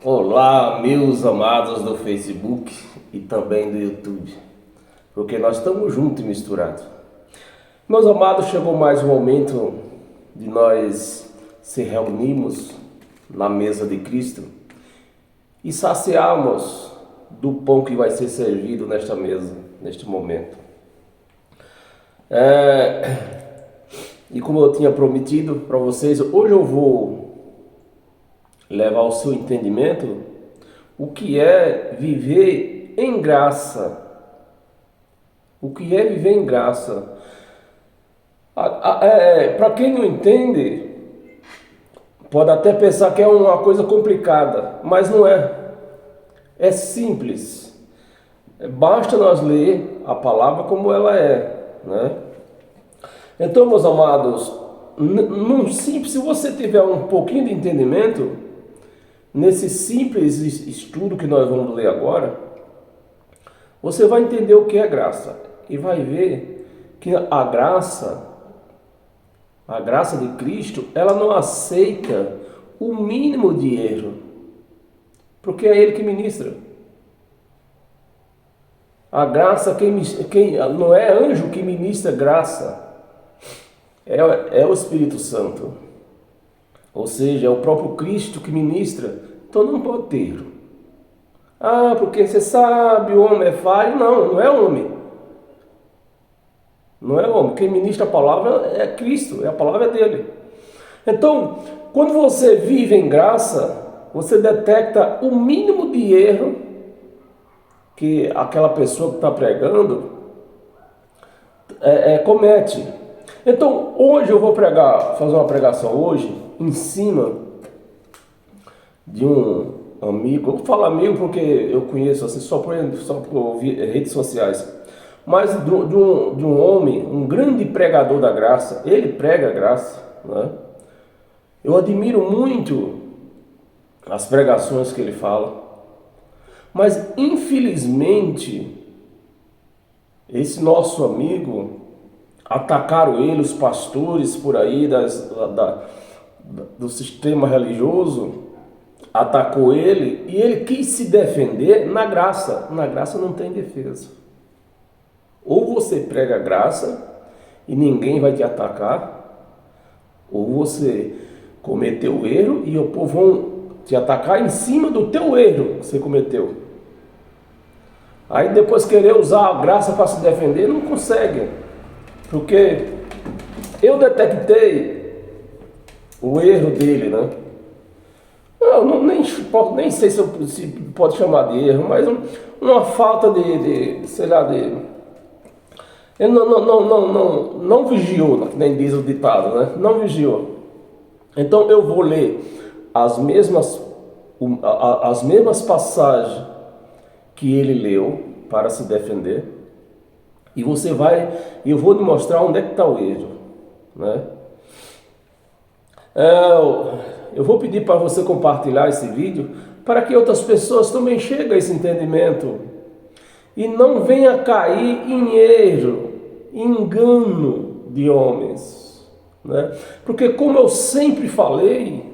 Olá, meus amados do Facebook e também do YouTube, porque nós estamos juntos e misturados. Meus amados, chegou mais um momento de nós se reunirmos na mesa de Cristo e saciarmos do pão que vai ser servido nesta mesa, neste momento. E como eu tinha prometido para vocês, hoje eu vou levar ao seu entendimento o que é viver em graça. O que é viver em graça? Para quem não entende, pode até pensar que é uma coisa complicada, mas não é. É simples. Basta nós ler a palavra como ela é, né? Então, meus amados, num simples, se você tiver um pouquinho de entendimento, nesse simples estudo que nós vamos ler agora, você vai entender o que é graça e vai ver que a graça de Cristo, ela não aceita o mínimo de erro, porque é Ele que ministra. A graça, quem não é anjo que ministra graça, é o Espírito Santo. Ou seja, é o próprio Cristo que ministra. Então não pode ter erro. Porque você sabe, o homem é falho. Não é homem. Não é homem. Quem ministra a palavra é Cristo, a palavra é dele. Então, quando você vive em graça, você detecta o mínimo de erro que aquela pessoa que está pregando comete. Então, hoje eu vou fazer uma pregação hoje, em cima de um amigo. Eu falo amigo porque eu conheço assim, só por redes sociais. Mas de um homem, um grande pregador da graça. Ele prega a graça, né? Eu admiro muito as pregações que ele fala. Mas infelizmente, esse nosso amigo, atacaram ele, os pastores por aí do sistema religioso, atacou ele e ele quis se defender na graça. Na graça não tem defesa. Ou você prega a graça e ninguém vai te atacar, ou você cometeu o erro e o povo vão te atacar em cima do teu erro que você cometeu. Aí depois querer usar a graça para se defender, não consegue. Porque eu detectei o erro dele, né? Eu nem sei se pode chamar de erro, mas uma falta sei lá, ele não vigiou, nem diz o ditado, né? Não vigiou. Então eu vou ler as mesmas passagens que ele leu para se defender. E eu vou te mostrar onde é que está o erro, né? Eu vou pedir para você compartilhar esse vídeo para que outras pessoas também cheguem a esse entendimento e não venha cair em erro, em engano de homens, né? Porque como eu sempre falei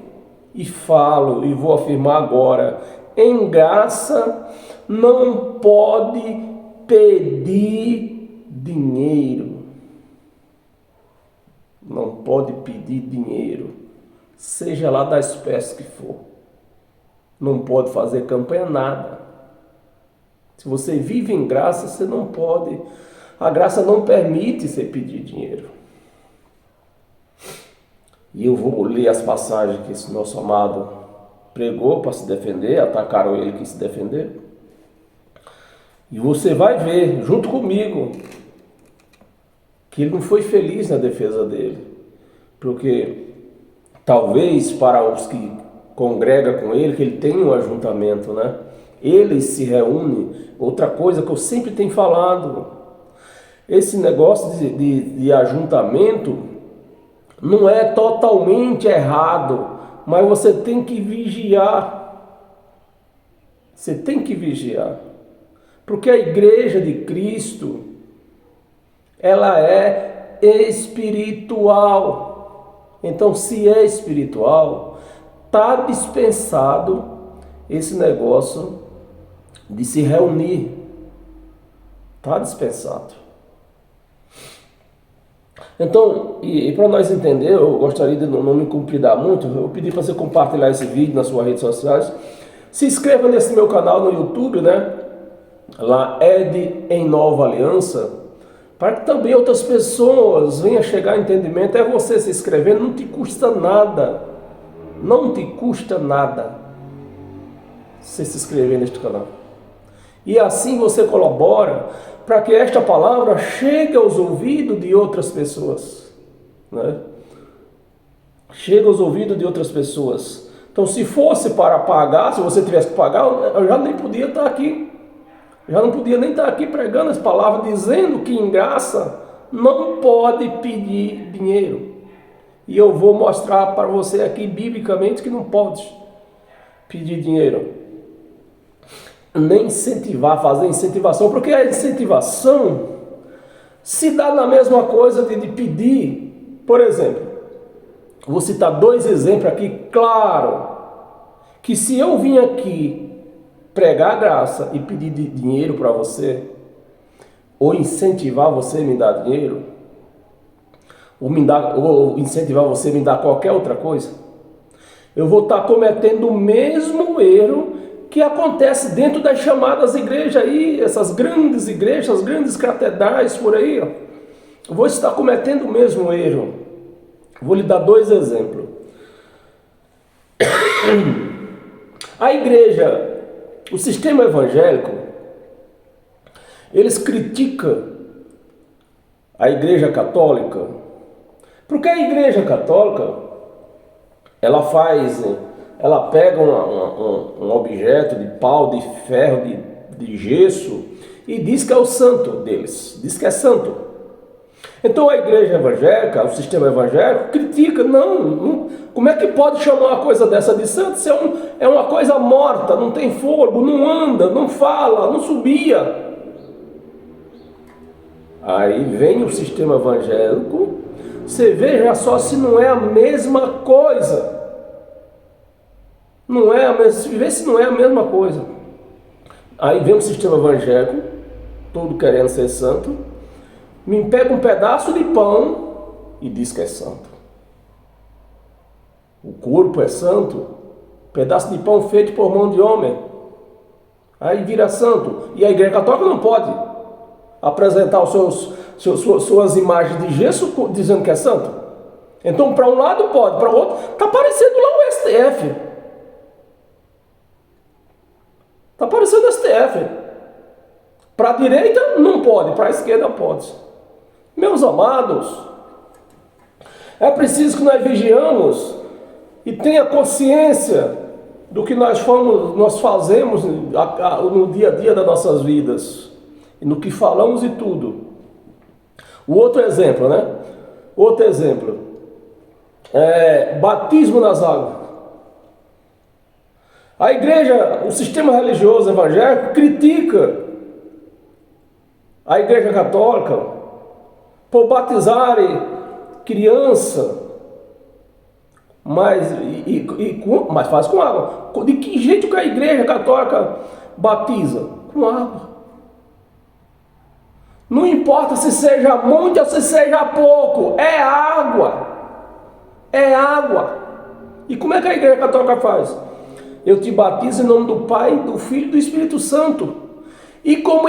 e falo e vou afirmar agora, em graça não pode pedir dinheiro. Não pode pedir dinheiro, seja lá da espécie que for. Não pode fazer campanha, nada. Se você vive em graça, você não pode. A graça não permite você pedir dinheiro. E eu vou ler as passagens que esse nosso amado pregou para se defender, atacaram ele que se defender. E você vai ver, junto comigo, que ele não foi feliz na defesa dele. Porque talvez para os que congregam com ele, que ele tem um ajuntamento, né? Eles se reúnem. Outra coisa que eu sempre tenho falado, esse negócio de ajuntamento não é totalmente errado, mas você tem que vigiar. Você tem que vigiar. Porque a igreja de Cristo, ela é espiritual. Então, se é espiritual, está dispensado esse negócio de se reunir. Está dispensado. Então, e para nós entender, eu gostaria de não me compridar muito, eu pedi para você compartilhar esse vídeo nas suas redes sociais. Se inscreva nesse meu canal no YouTube, né? Lá, Ed em Nova Aliança, para que também outras pessoas venham chegar a entendimento. É você se inscrever, não te custa nada. Não te custa nada você se inscrever neste canal. E assim você colabora para que esta palavra chegue aos ouvidos de outras pessoas, né? Chega aos ouvidos de outras pessoas. Então, se fosse para pagar, se você tivesse que pagar, eu já nem podia estar aqui. Já não podia nem estar aqui pregando as palavras, dizendo que em graça não pode pedir dinheiro. E eu vou mostrar para você aqui, biblicamente, que não pode pedir dinheiro. Nem incentivar, fazer incentivação, porque a incentivação se dá na mesma coisa de pedir. Por exemplo, vou citar 2 exemplos aqui, claro, que se eu vim aqui pregar a graça e pedir dinheiro para você, ou incentivar você a me dar dinheiro, ou incentivar você a me dar qualquer outra coisa, eu vou estar cometendo o mesmo erro que acontece dentro das chamadas igrejas aí, essas grandes igrejas, as grandes catedrais por aí, ó. Eu vou estar cometendo o mesmo erro. Vou lhe dar 2 exemplos. A igreja, o sistema evangélico, eles criticam a igreja católica, porque a igreja católica, ela pega um objeto de pau, de ferro, de gesso, e diz que é o santo deles, diz que é santo. Então a igreja evangélica, o sistema evangélico, critica, não, como é que pode chamar uma coisa dessa de santo? Se é uma coisa morta, não tem fogo, não anda, não fala, não subia. Aí vem o sistema evangélico, você veja só se não é a mesma coisa. Não é a mesma, vê se não é a mesma coisa. Aí vem o sistema evangélico, todo querendo ser santo, me pega um pedaço de pão e diz que é santo. O corpo é santo, pedaço de pão feito por mão de homem. Aí vira santo. E a igreja católica não pode apresentar suas imagens de gesso dizendo que é santo. Então, para um lado pode, para o outro, está parecendo lá o STF. Está parecendo o STF. Para a direita não pode, para a esquerda pode. Meus amados, é preciso que nós vigiamos e tenha consciência do que nós fazemos no dia a dia das nossas vidas, e no que falamos e tudo. O outro exemplo, né? Outro exemplo é batismo nas águas. A igreja, o sistema religioso evangélico critica a igreja católica por batizarem criança, mas faz com água. De que jeito que a igreja católica batiza? Com água. Não importa se seja muito ou se seja pouco, é água. É água. E como é que a igreja católica faz? Eu te batizo em nome do Pai, do Filho e do Espírito Santo. E como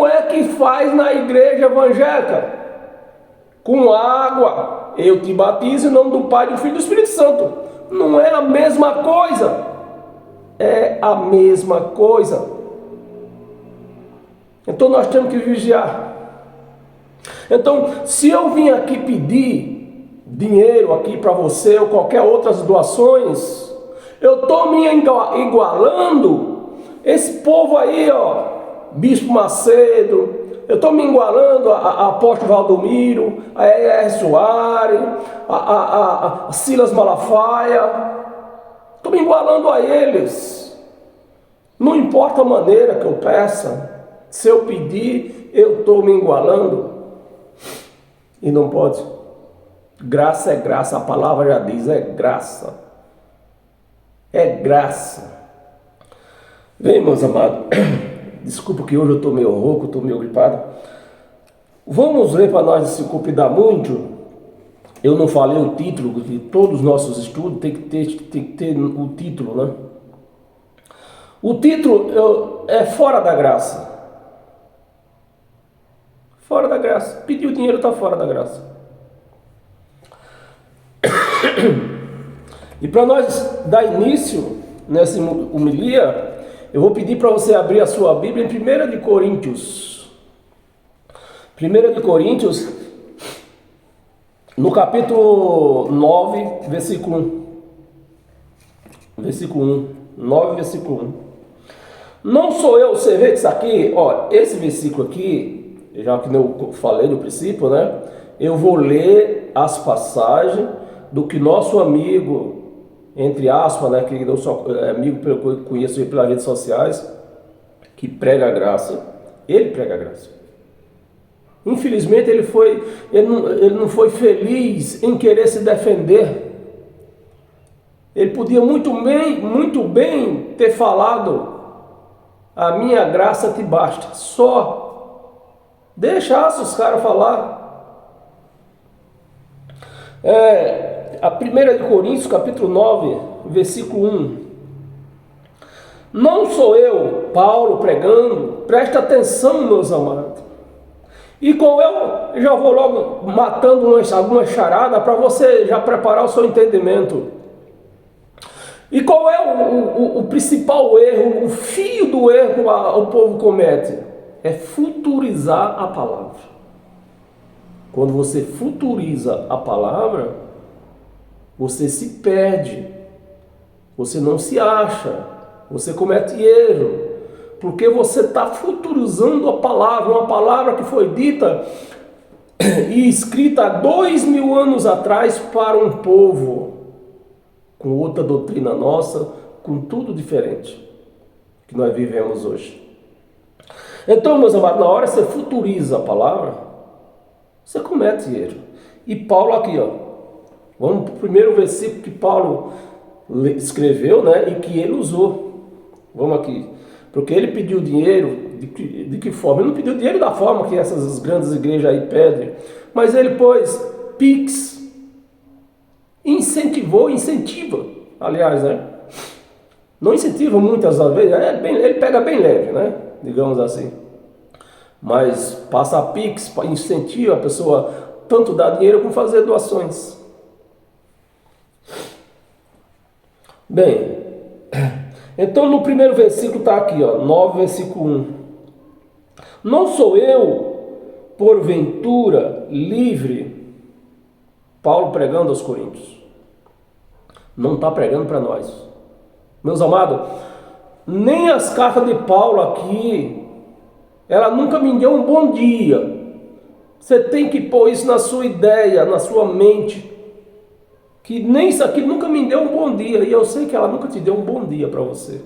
é que faz na igreja evangélica? Com água. Eu te batizo em nome do Pai, do Filho e do Espírito Santo. Não é a mesma coisa. É a mesma coisa. Então nós temos que vigiar. Então, se eu vim aqui pedir dinheiro aqui para você ou qualquer outras doações, eu estou me igualando esse povo aí, ó, Bispo Macedo, eu estou me igualando a Apóstolo Valdomiro, a R. Soares, a Silas Malafaia, estou me igualando a eles. Não importa a maneira que eu peça, se eu pedir, eu estou me igualando. E não pode. Graça é graça, a palavra já diz, é graça. É graça. Bem, meus amados, desculpa que hoje eu estou meio rouco, estou meio gripado. Vamos ler para nós se copidar muito. Eu não falei o título, de todos os nossos estudos tem que ter o título, né? O título é Fora da Graça. Fora da graça. Pediu dinheiro, está fora da graça. E para nós dar início nessa homilia, eu vou pedir para você abrir a sua Bíblia em 1 de Coríntios. 1 de Coríntios, no capítulo 9, versículo 1. Versículo 1. 9, versículo 1. Não sou eu, você vê que isso aqui, ó, esse versículo aqui, já que eu falei no princípio, né? Eu vou ler as passagens do que nosso amigo, entre aspas, né, que eu sou amigo que eu conheço pelas redes sociais, que prega a graça, ele prega a graça. Infelizmente ele não foi feliz em querer se defender. Ele podia muito bem ter falado: a minha graça te basta. Só deixasse os caras falar. A 1 de Coríntios, capítulo 9, versículo 1. Não sou eu, Paulo, pregando, presta atenção, meus amados. E com eu já vou logo matando alguma charada para você já preparar o seu entendimento. E qual é o principal erro, o fio do erro que o povo comete? É futurizar a palavra. Quando você futuriza a palavra, você se perde, você não se acha, você comete erro, porque você está futurizando a palavra, uma palavra que foi dita e escrita há 2000 anos atrás para um povo, com outra doutrina nossa, com tudo diferente que nós vivemos hoje. Então, meus amados, na hora que você futuriza a palavra, você comete erro. E Paulo aqui, ó, vamos para o primeiro versículo que Paulo escreveu, né, e que ele usou. Vamos aqui. Porque ele pediu dinheiro, de que forma? Ele não pediu dinheiro da forma que essas grandes igrejas aí pedem, mas ele pôs Pix, incentiva, aliás, né? Não incentiva muitas vezes, ele pega bem leve, né? Digamos assim. Mas passa a Pix, incentiva a pessoa tanto dar dinheiro como fazer doações. Bem, então no primeiro versículo está aqui, ó, 9, versículo 1. Não sou eu, porventura, livre, Paulo pregando aos Coríntios. Não está pregando para nós. Meus amados, nem as cartas de Paulo aqui, ela nunca me deu um bom dia. Você tem que pôr isso na sua ideia, na sua mente, que nem isso aqui nunca me deu um bom dia, e eu sei que ela nunca te deu um bom dia para você.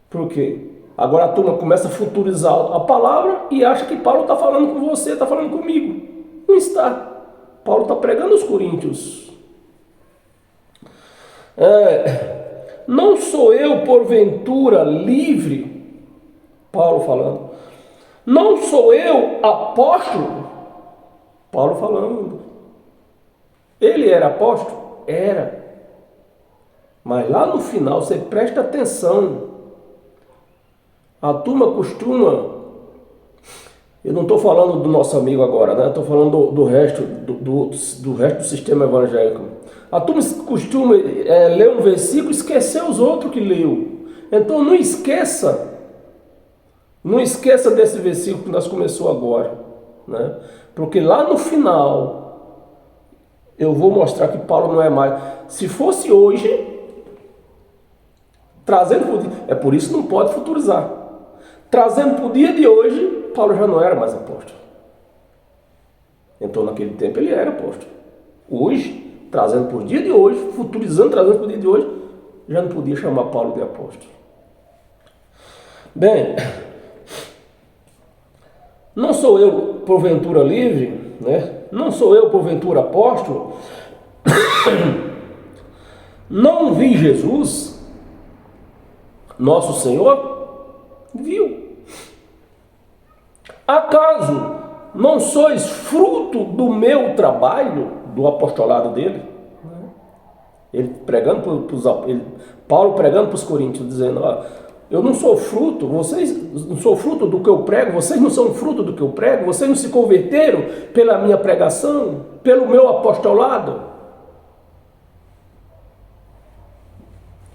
Por quê? Agora a turma começa a futurizar a palavra e acha que Paulo está falando com você, está falando comigo. Não está. Paulo está pregando os coríntios. Não sou eu, porventura, livre, Paulo falando. Não sou eu apóstolo, Paulo falando. Ele era apóstolo? Era. Mas lá no final, você presta atenção. A turma costuma... Eu não estou falando do nosso amigo agora, né? Estou falando do resto do resto do sistema evangélico. A turma costuma ler um versículo e esquecer os outros que leu. Então não esqueça desse versículo que nós começamos agora, né? Porque lá no final eu vou mostrar que Paulo não é mais. Se fosse hoje, é por isso que não pode futurizar. Trazendo para o dia de hoje, Paulo já não era mais apóstolo. Então naquele tempo ele era apóstolo. Hoje, trazendo para o dia de hoje, futurizando, trazendo para o dia de hoje, já não podia chamar Paulo de apóstolo. Bem, não sou eu porventura livre, né? Não sou eu porventura apóstolo. Não vi Jesus. nosso Senhor viu. Acaso não sois fruto do meu trabalho, do apostolado dele? Ele pregando Paulo pregando para os coríntios, dizendo: ó, eu não sou fruto, vocês não sou fruto do que eu prego, vocês não são fruto do que eu prego, vocês não se converteram pela minha pregação, pelo meu apostolado?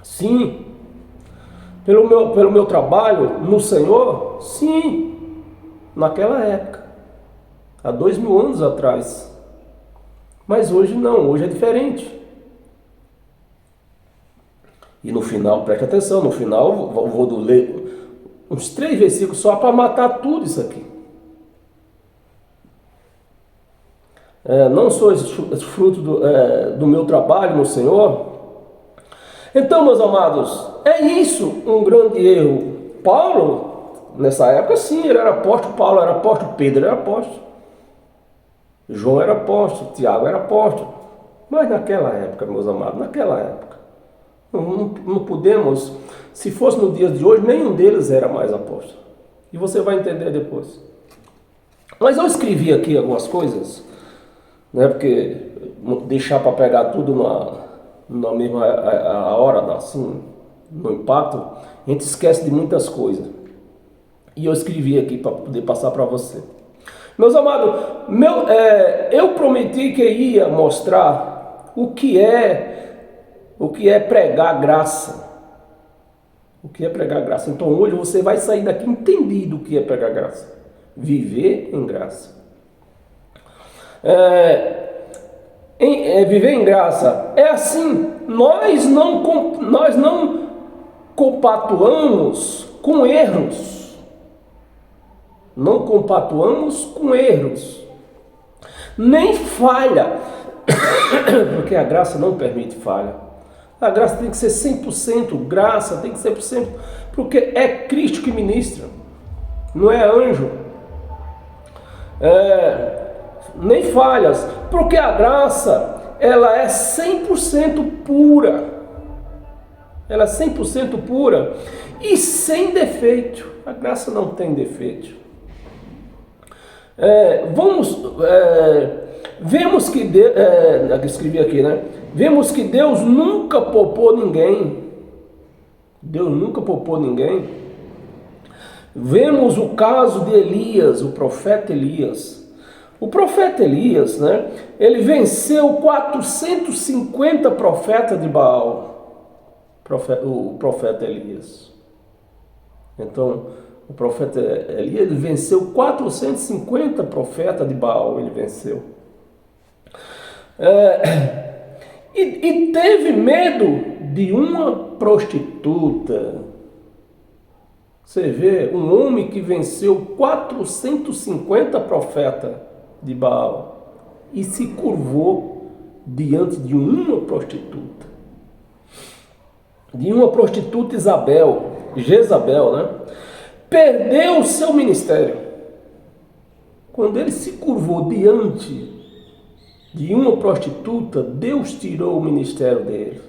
Sim. Pelo meu trabalho no Senhor? Sim. Naquela época, há 2000 anos atrás. Mas hoje não, hoje é diferente. E no final, preste atenção, no final eu vou ler uns 3 versículos só para matar tudo isso aqui. Não sois fruto do meu trabalho no Senhor? Então, meus amados, é isso um grande erro. Paulo, nessa época, sim, ele era apóstolo. Paulo era apóstolo, Pedro era apóstolo, João era apóstolo, Tiago era apóstolo. Mas naquela época, meus amados, naquela época, não podemos, se fosse no dia de hoje, nenhum deles era mais apóstolo. E você vai entender depois. Mas eu escrevi aqui algumas coisas, né, porque deixar para pegar tudo na mesma a hora, assim, no impacto, a gente esquece de muitas coisas. E eu escrevi aqui para poder passar para você. Meus amados, eu prometi que ia mostrar o que é pregar graça. O que é pregar graça? Então hoje você vai sair daqui entendido o que é pregar graça. Viver em graça. Viver em graça é assim. Nós não compatuamos com erros. Não compatuamos com erros. Nem falha. Porque a graça não permite falha. A graça tem que ser 100%, graça tem que ser 100%, porque é Cristo que ministra, não é anjo. Nem falhas, porque a graça, ela é 100% pura. Ela é 100% pura e sem defeito. A graça não tem defeito. Vemos que escrevi aqui, né? Vemos que Deus nunca poupou ninguém. Deus nunca poupou ninguém. Vemos o caso de Elias, o profeta Elias. O profeta Elias, né? Ele venceu 450 profetas de Baal. O profeta Elias. Então, o profeta Elias, ele venceu 450 profetas de Baal. Ele venceu. E teve medo de uma prostituta. Você vê, um homem que venceu 450 profetas de Baal e se curvou diante de uma prostituta. De uma prostituta Jezabel, né? Perdeu o seu ministério. Quando ele se curvou diante de uma prostituta, Deus tirou o ministério dele.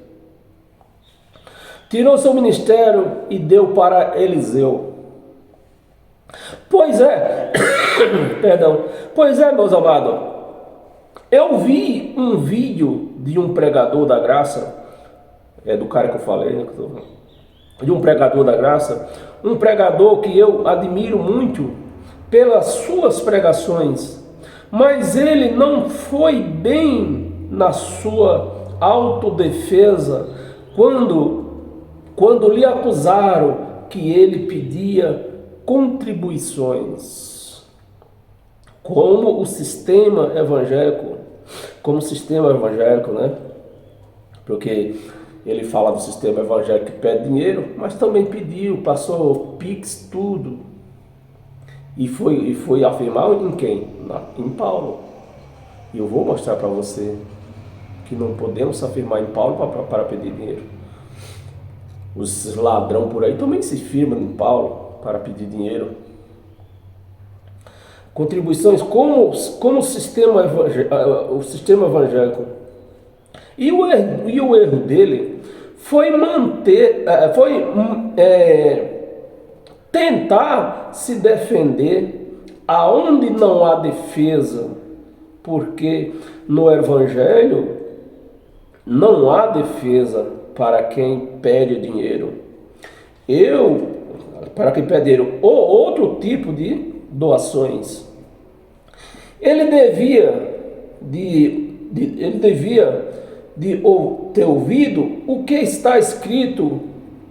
Tirou seu ministério e deu para Eliseu. Pois é, meus amados, eu vi um vídeo de um pregador da graça, do cara que eu falei, né, de um pregador da graça, um pregador que eu admiro muito pelas suas pregações, mas ele não foi bem na sua autodefesa quando lhe acusaram que ele pedia contribuições, como sistema evangélico, né? Porque ele fala do sistema evangélico que pede dinheiro, mas também passou Pix, tudo. E foi afirmar em quem? Em Paulo. E eu vou mostrar para você que não podemos afirmar em Paulo para pedir dinheiro. Os ladrão por aí também se firmam em Paulo para pedir dinheiro. Contribuições como o sistema evangélico. E o erro dele foi tentar se defender aonde não há defesa, porque no Evangelho não há defesa para quem pede dinheiro. Para quem pede dinheiro ou outro tipo de doações. Ele devia ter ouvido o que está escrito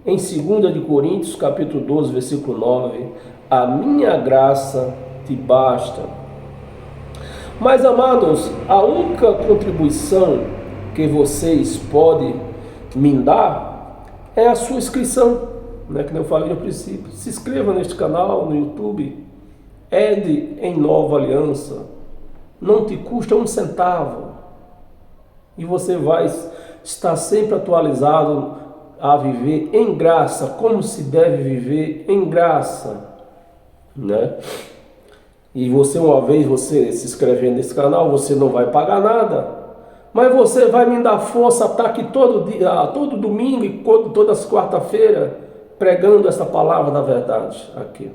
em 2 de Coríntios, capítulo 12, versículo 9. A minha graça te basta. Mas, amados, a única contribuição que vocês podem me dar é a sua inscrição, né? Que eu falei no princípio. Se inscreva neste canal no YouTube, Ed em Nova Aliança. Não te custa um centavo. E você vai estar sempre atualizado a viver em graça, como se deve viver em graça, né? E você, uma vez você se inscrevendo nesse canal, você não vai pagar nada, mas você vai me dar força, estar aqui todo dia, todo domingo e todas as quarta-feiras, pregando essa palavra da verdade aqui.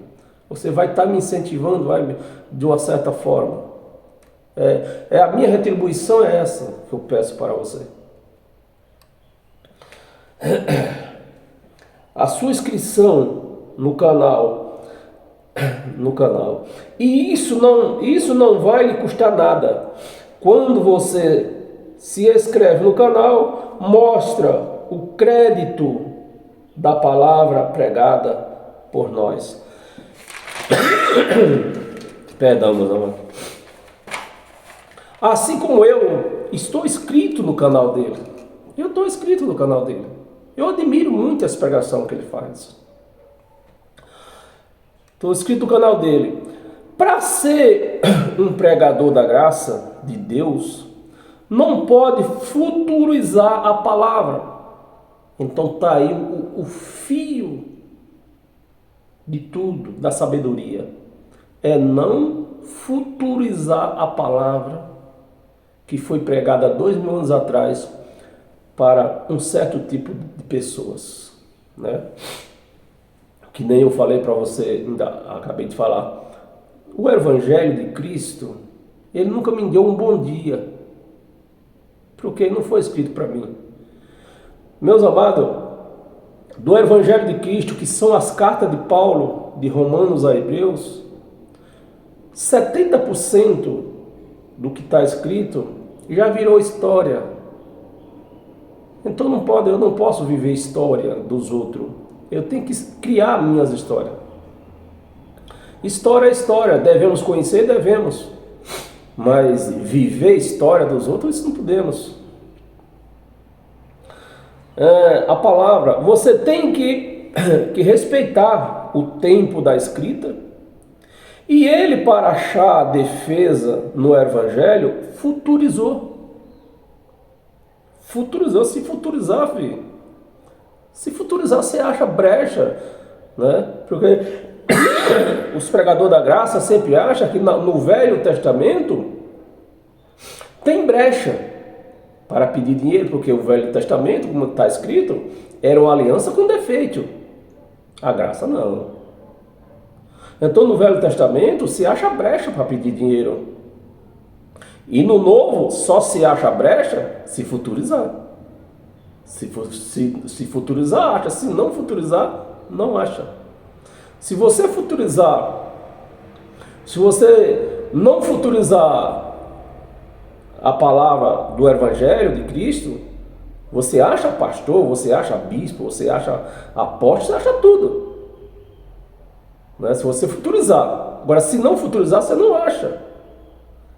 Você vai estar me incentivando, de uma certa forma. A minha retribuição é essa que eu peço para você. A sua inscrição no canal. E isso não vai lhe custar nada. Quando você se inscreve no canal, mostra o crédito da palavra pregada por nós. Perdão, meus amados. Assim como eu estou inscrito no canal dele. Eu estou inscrito no canal dele. Eu admiro muito essa pregação que ele faz. Estou inscrito no canal dele. Para ser um pregador da graça de Deus, não pode futurizar a palavra. Então está aí o fio de tudo, da sabedoria. É não futurizar a palavra que foi pregada há 2000 anos atrás para um certo tipo de pessoas, né? Que nem eu falei para você, ainda acabei de falar. O Evangelho de Cristo, ele nunca me deu um bom dia, porque não foi escrito para mim. Meus amados, do Evangelho de Cristo, que são as cartas de Paulo, de Romanos a Hebreus, 70% do que está escrito já virou história. Então eu não posso viver história dos outros. Eu tenho que criar minhas histórias. História é história, devemos conhecer, devemos. Mas viver história dos outros, isso não podemos. A palavra, você tem que respeitar o tempo da escrita. E ele, para achar a defesa no Evangelho, futurizou. Se futurizar, filho. Se futurizar, você acha brecha, né? Porque os pregadores da graça sempre acham que no Velho Testamento tem brecha para pedir dinheiro, porque o Velho Testamento, como está escrito, era uma aliança com defeito. A graça não. Então no Velho Testamento se acha brecha para pedir dinheiro. E no Novo só se acha brecha se futurizar. Se futurizar, acha. Se não futurizar, não acha. Se você não futurizar a palavra do Evangelho de Cristo, você acha pastor, você acha bispo, você acha apóstolo, você acha tudo. Né? Se você futurizar. Agora, se não futurizar, você não acha.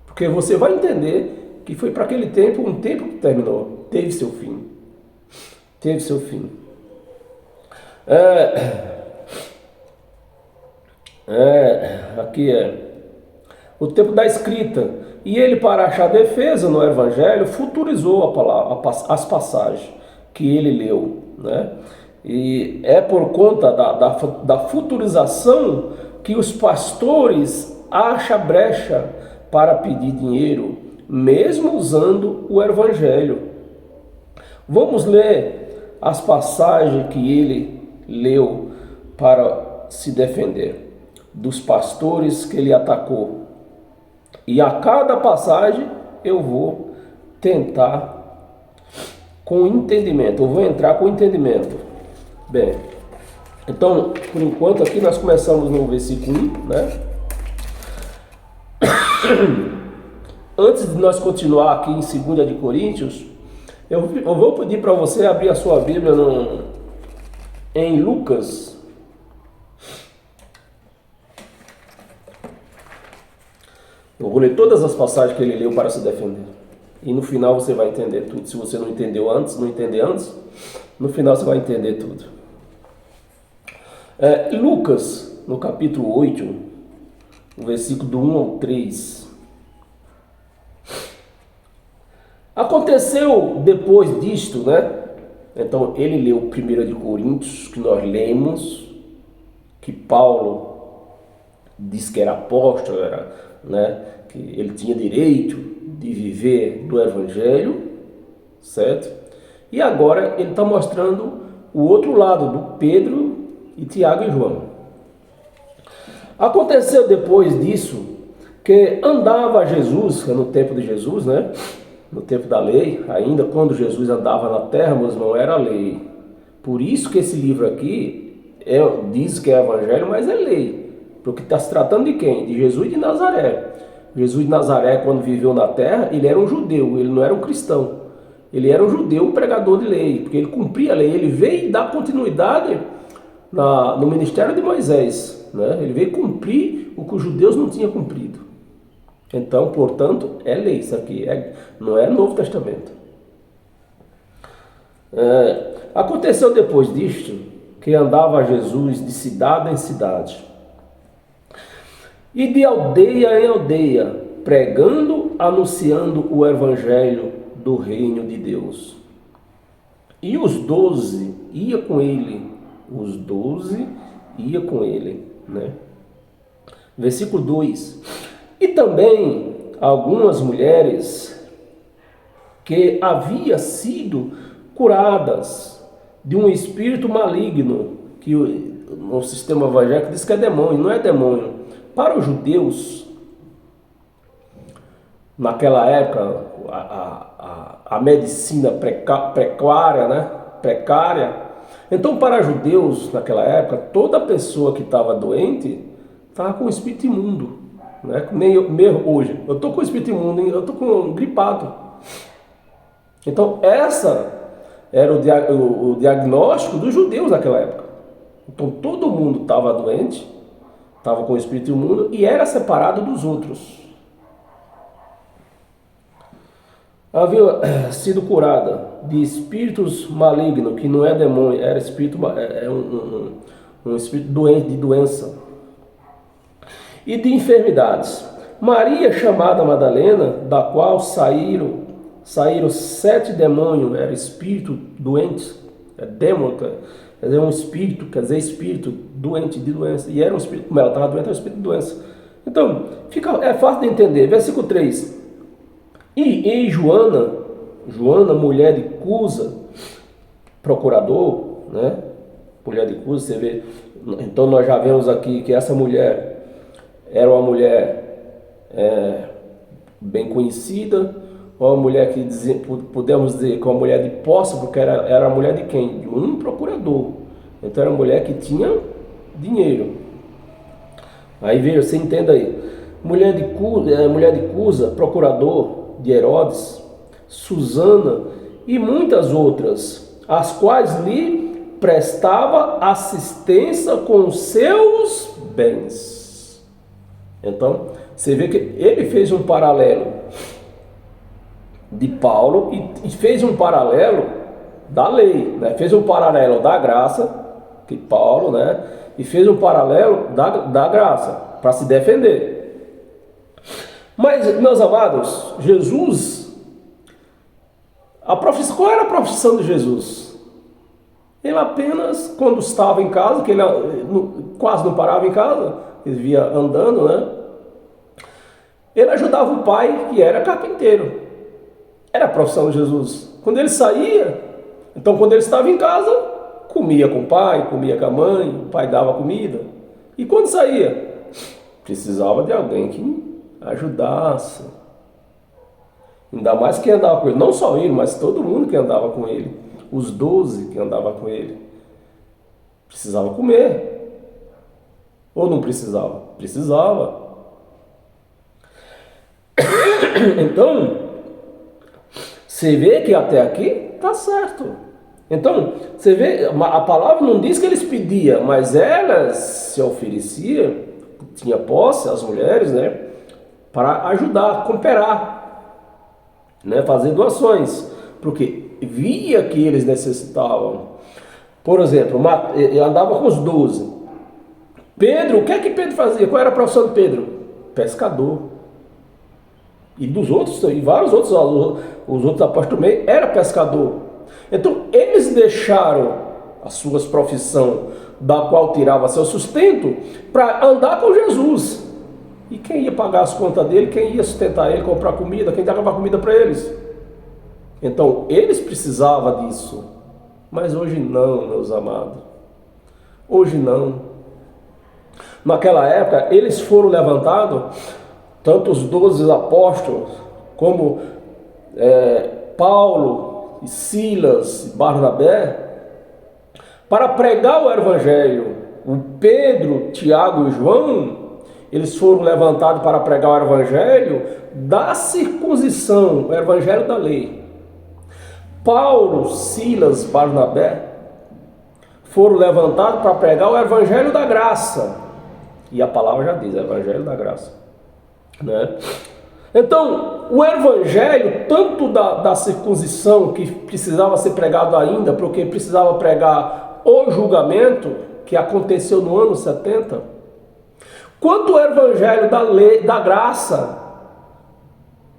Porque você vai entender que foi para aquele tempo, um tempo que terminou. Teve seu fim. Aqui o tempo da escrita. E ele, para achar defesa no Evangelho, futurizou as passagens que ele leu, né? E é por conta da futurização que os pastores acham brecha para pedir dinheiro, mesmo usando o Evangelho. Vamos ler as passagens que ele leu para se defender dos pastores que ele atacou. E a cada passagem eu vou tentar com entendimento, eu vou entrar com entendimento. Bem, então, por enquanto aqui nós começamos no versículo 1, né? Antes de nós continuar aqui em 2 de Coríntios, eu vou pedir para você abrir a sua Bíblia em Lucas. Eu vou ler todas as passagens que ele leu para se defender. E no final você vai entender tudo. Se você não entender antes, no final você vai entender tudo. Lucas, no capítulo 8, no versículo do 1 ao 3. Aconteceu depois disto, né? Então ele leu 1 de Coríntios, que nós lemos, que Paulo diz que era apóstolo, né? Que ele tinha direito de viver do Evangelho, certo? E agora ele está mostrando o outro lado do Pedro e Tiago e João. Aconteceu depois disso que andava Jesus, no tempo de Jesus, né? No tempo da lei, ainda quando Jesus andava na terra, meus irmãos, era lei. Por isso que esse livro aqui diz que é Evangelho, mas é lei. Porque está se tratando de quem? De Jesus de Nazaré. Jesus de Nazaré, quando viveu na terra, ele era um judeu, ele não era um cristão. Ele era um judeu pregador de lei, porque ele cumpria a lei. Ele veio dar continuidade no ministério de Moisés, né? Ele veio cumprir o que os judeus não tinham cumprido. Então, portanto, é lei isso aqui, não é Novo Testamento. Aconteceu depois disto que andava Jesus de cidade em cidade e de aldeia em aldeia, pregando, anunciando o evangelho do reino de Deus. E os 12 iam com ele, né? Versículo 2. E também algumas mulheres que haviam sido curadas de um espírito maligno, que no sistema evangélico diz que é demônio, não é demônio. Para os judeus, naquela época, a medicina precária, né? Então, para judeus, naquela época, toda pessoa que estava doente estava com o espírito imundo. Né? Mesmo hoje, eu estou com o espírito imundo, eu estou com gripado. Então essa era o diagnóstico dos judeus naquela época. Então todo mundo estava doente, estava com o espírito imundo e era separado dos outros. Havia sido curada de espíritos malignos, que não é demônio, era espírito, um espírito doente, de doença. E de enfermidades. Maria, chamada Madalena, da qual saíram 7 demônios, era espírito doente, demônio, quer dizer, um espírito, quer dizer, espírito doente, de doença, e era um espírito, como ela estava doente, era um espírito de doença. Então, é fácil de entender, versículo 3, e Joana, mulher de Cusa, procurador, né, mulher de Cusa, você vê, então nós já vemos aqui que essa mulher era uma mulher bem conhecida, uma mulher que podemos dizer que uma mulher de posse, porque era a mulher de quem? De um procurador. Então era uma mulher que tinha dinheiro. Aí veja, você entenda aí. Mulher de Cusa, procurador de Herodes, Susana e muitas outras, as quais lhe prestava assistência com seus bens. Então, você vê que ele fez um paralelo de Paulo e fez um paralelo da lei, né? Fez um paralelo da graça, que Paulo, né? E fez um paralelo da graça, para se defender. Mas, meus amados, Jesus, qual era a profissão de Jesus? Ele apenas, quando estava em casa, que ele quase não parava em casa, ele via andando, né? Ele ajudava o pai, que era carpinteiro. Era a profissão de Jesus. Quando ele saía, Então, quando ele estava em casa, comia com o pai, comia com a mãe, o pai dava comida. E quando saía, precisava de alguém que ajudasse. Ainda mais quem andava com ele, não só ele, mas todo mundo que andava com ele, os 12 que andavam com ele, precisava comer. Ou não precisava? Precisava. Então, você vê que até aqui está certo. Então, você vê, a palavra não diz que eles pediam, mas elas se ofereciam, tinha posse, as mulheres, né, para ajudar, cooperar, né, fazer doações, porque via que eles necessitavam. Por exemplo, eu andava com os 12. Pedro, o que é que Pedro fazia? Qual era a profissão de Pedro? Pescador. E dos outros, e vários outros, os outros apóstolos também, era pescador. Então, eles deixaram as suas profissões, da qual tirava seu sustento, para andar com Jesus. E quem ia pagar as contas dele, quem ia sustentar ele, comprar comida, quem dava comida para eles? Então, eles precisavam disso. Mas hoje não, meus amados. Hoje não. Naquela época, eles foram levantados, tanto os 12 apóstolos, como Paulo, e Silas e Barnabé, para pregar o evangelho. O Pedro, Tiago e João, eles foram levantados para pregar o evangelho da circuncisão, o evangelho da lei. Paulo, Silas, Barnabé foram levantados para pregar o evangelho da graça. E a palavra já diz, evangelho da graça, né? Então, o evangelho, tanto da circuncisão, que precisava ser pregado ainda, porque precisava pregar o julgamento, que aconteceu no ano 70, quanto o evangelho da lei, da graça,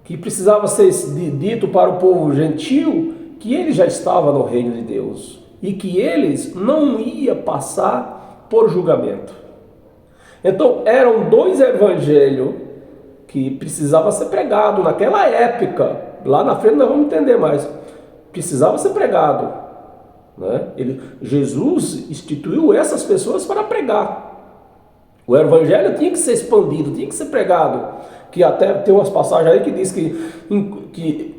que precisava ser dito para o povo gentil, que ele já estava no reino de Deus, e que eles não iam passar por julgamento. Então, eram dois evangelhos que precisava ser pregado naquela época. Lá na frente nós vamos entender mais. Precisava ser pregado, né? Jesus instituiu essas pessoas para pregar. O evangelho tinha que ser expandido, tinha que ser pregado. Que até tem umas passagens aí que diz que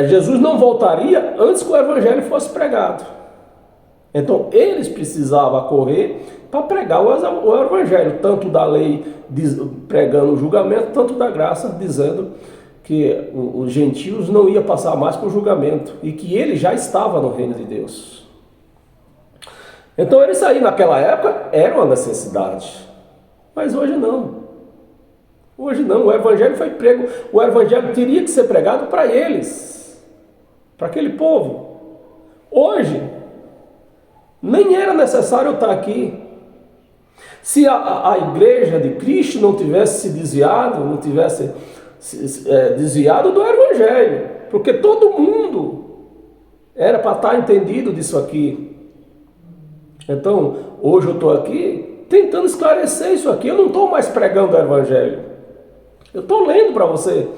Jesus não voltaria antes que o evangelho fosse pregado. Então eles precisavam correr para pregar o evangelho, tanto da lei pregando o julgamento, tanto da graça dizendo que os gentios não iam passar mais por julgamento e que ele já estava no reino de Deus. Então eles aí naquela época era uma necessidade, mas hoje não. Hoje não, o evangelho foi prego, o evangelho teria que ser pregado para eles, para aquele povo. Hoje nem era necessário eu estar aqui. Se a igreja de Cristo não tivesse se desviado, não tivesse desviado do evangelho, porque todo mundo era para estar entendido disso aqui. Então, hoje eu estou aqui tentando esclarecer isso aqui. Eu não estou mais pregando o evangelho. Eu estou lendo para você,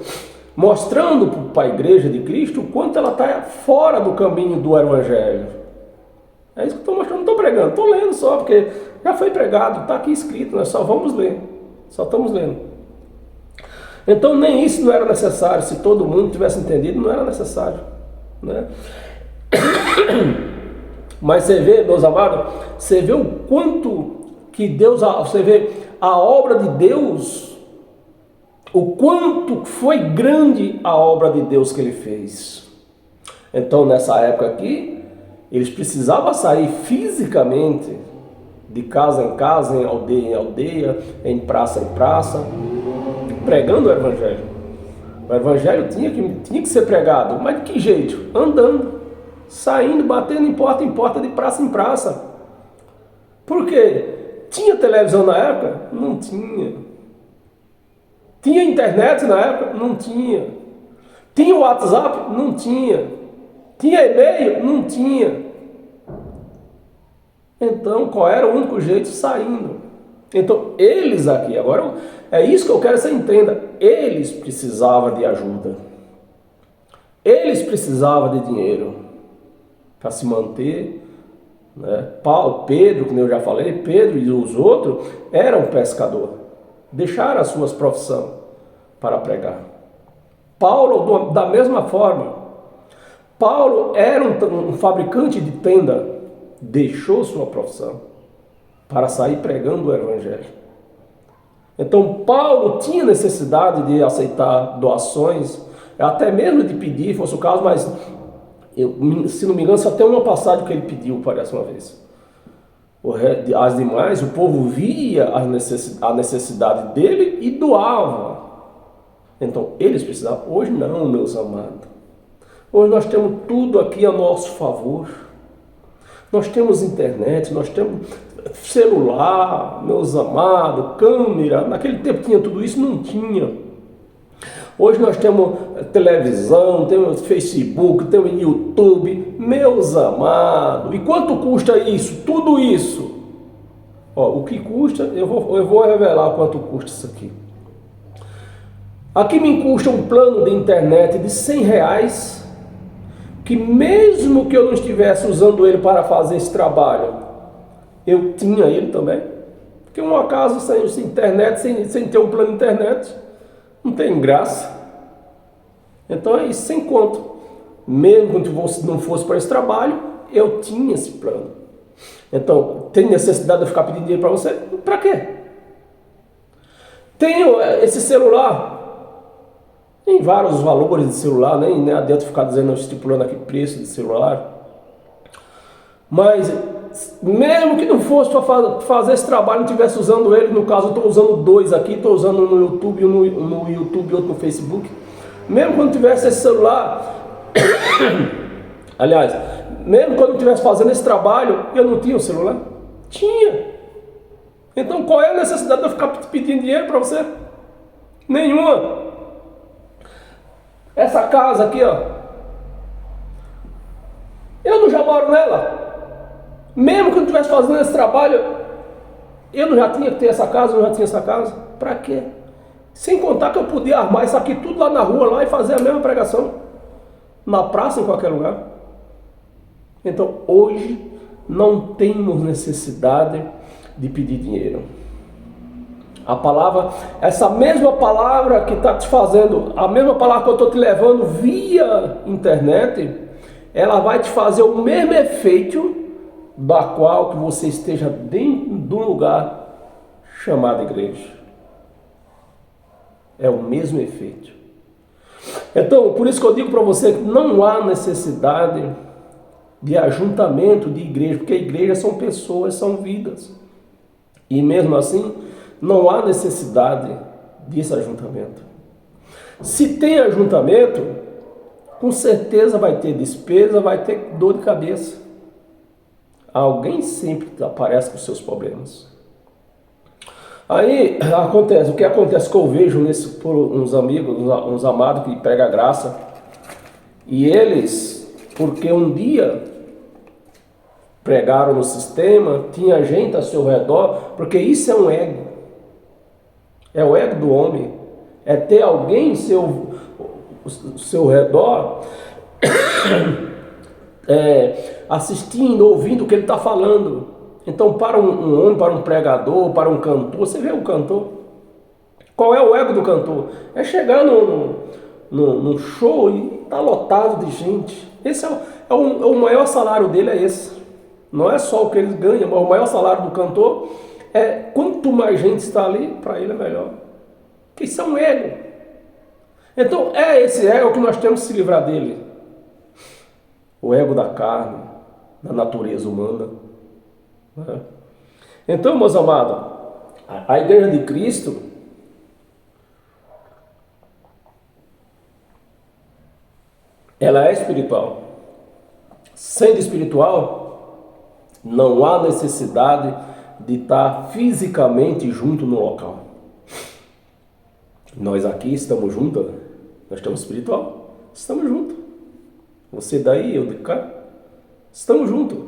mostrando para a igreja de Cristo o quanto ela está fora do caminho do evangelho. É isso que eu estou mostrando, não estou pregando, estou lendo só, porque já foi pregado, está aqui escrito, nós só vamos ler, só estamos lendo. Então nem isso não era necessário, se todo mundo tivesse entendido, não era necessário, né? Mas você vê, meus amados, você vê o quanto que Deus, você vê a obra de Deus, o quanto foi grande a obra de Deus que Ele fez. Então nessa época aqui, eles precisavam sair fisicamente, de casa em casa, em aldeia, em praça, pregando o evangelho. O evangelho tinha que ser pregado, mas de que jeito? Andando, saindo, batendo em porta, de praça em praça. Por quê? Tinha televisão na época? Não tinha. Tinha internet na época? Não tinha. Tinha WhatsApp? Não tinha. Tinha e-mail? Não tinha. Então, qual era o único jeito? Saindo. Então, eles aqui, agora é isso que eu quero que você entenda. Eles precisavam de ajuda. Eles precisavam de dinheiro. para se manter, né? Paulo, Pedro, como eu já falei, Pedro e os outros eram pescadores, deixaram as suas profissões para pregar. Paulo, da mesma forma, Paulo era um fabricante de tenda, deixou sua profissão para sair pregando o evangelho. Então Paulo tinha necessidade de aceitar doações, até mesmo de pedir, fosse o caso, mas se não me engano, só tem uma passagem que ele pediu, parece uma vez. As demais, o povo via a necessidade dele e doava. Então eles precisavam. Hoje não, meus amados. Hoje nós temos tudo aqui a nosso favor. Nós temos internet, nós temos celular, meus amados, câmera. Naquele tempo tinha tudo isso? Não tinha. Hoje nós temos televisão, temos Facebook, temos YouTube. Meus amados, e quanto custa isso? Tudo isso. Ó, o que custa, eu vou revelar quanto custa isso aqui. Aqui me custa um plano de internet de R$100, que mesmo que eu não estivesse usando ele para fazer esse trabalho, eu tinha ele também. Porque uma casa sem internet, sem ter um plano de internet, não tem graça. Então é isso, sem conto. Mesmo que não fosse para esse trabalho, eu tinha esse plano. Então, tem necessidade de eu ficar pedindo dinheiro para você? Para quê? Tenho esse celular. Tem vários valores de celular, nem adianta ficar dizendo, estipulando aqui preço de celular. Mas, mesmo que não fosse para fazer esse trabalho, não estivesse usando ele, no caso eu estou usando dois aqui, estou usando no YouTube, no YouTube e outro no Facebook. Mesmo quando tivesse esse celular, aliás, mesmo quando eu estivesse fazendo esse trabalho, eu não tinha o celular? Tinha. Então qual é a necessidade de eu ficar pedindo dinheiro para você? Nenhuma. Essa casa aqui, ó, eu não já moro nela. Mesmo que eu estivesse fazendo esse trabalho, eu não já tinha que ter essa casa, eu não já tinha essa casa. Para quê? Sem contar que eu podia armar isso aqui tudo lá na rua lá e fazer a mesma pregação. Na praça, em qualquer lugar. Então hoje não temos necessidade de pedir dinheiro. A palavra, essa mesma palavra que está te fazendo, a mesma palavra que eu estou te levando via internet, ela vai te fazer o mesmo efeito da qual que você esteja dentro de um lugar chamado igreja. É o mesmo efeito. Então, por isso que eu digo para você que não há necessidade de ajuntamento de igreja, porque igreja são pessoas, são vidas. E mesmo assim, não há necessidade desse ajuntamento. Se tem ajuntamento, com certeza vai ter despesa, vai ter dor de cabeça. Alguém sempre aparece com seus problemas. Aí acontece, o que acontece que eu vejo por uns amigos, uns amados que pregam a graça, e eles, porque um dia pregaram no sistema, tinha gente a seu redor, porque isso é um ego, é o ego do homem, é ter alguém seu redor assistindo, ouvindo o que ele está falando. Então, para um homem, para um pregador, para um cantor, você vê o cantor. Qual é o ego do cantor? É chegar no show e tá lotado de gente. Esse é o maior salário dele, é esse. Não é só o que ele ganha, mas o maior salário do cantor é quanto mais gente está ali, para ele é melhor. Porque isso é um ego. Então, é esse ego que nós temos que se livrar dele. O ego da carne, da natureza humana. Então, meus amados, a igreja de Cristo, ela é espiritual. Sendo espiritual, não há necessidade de estar fisicamente junto no local. Nós aqui estamos juntos, nós estamos espiritual, estamos juntos. Você daí, eu de cá, estamos juntos.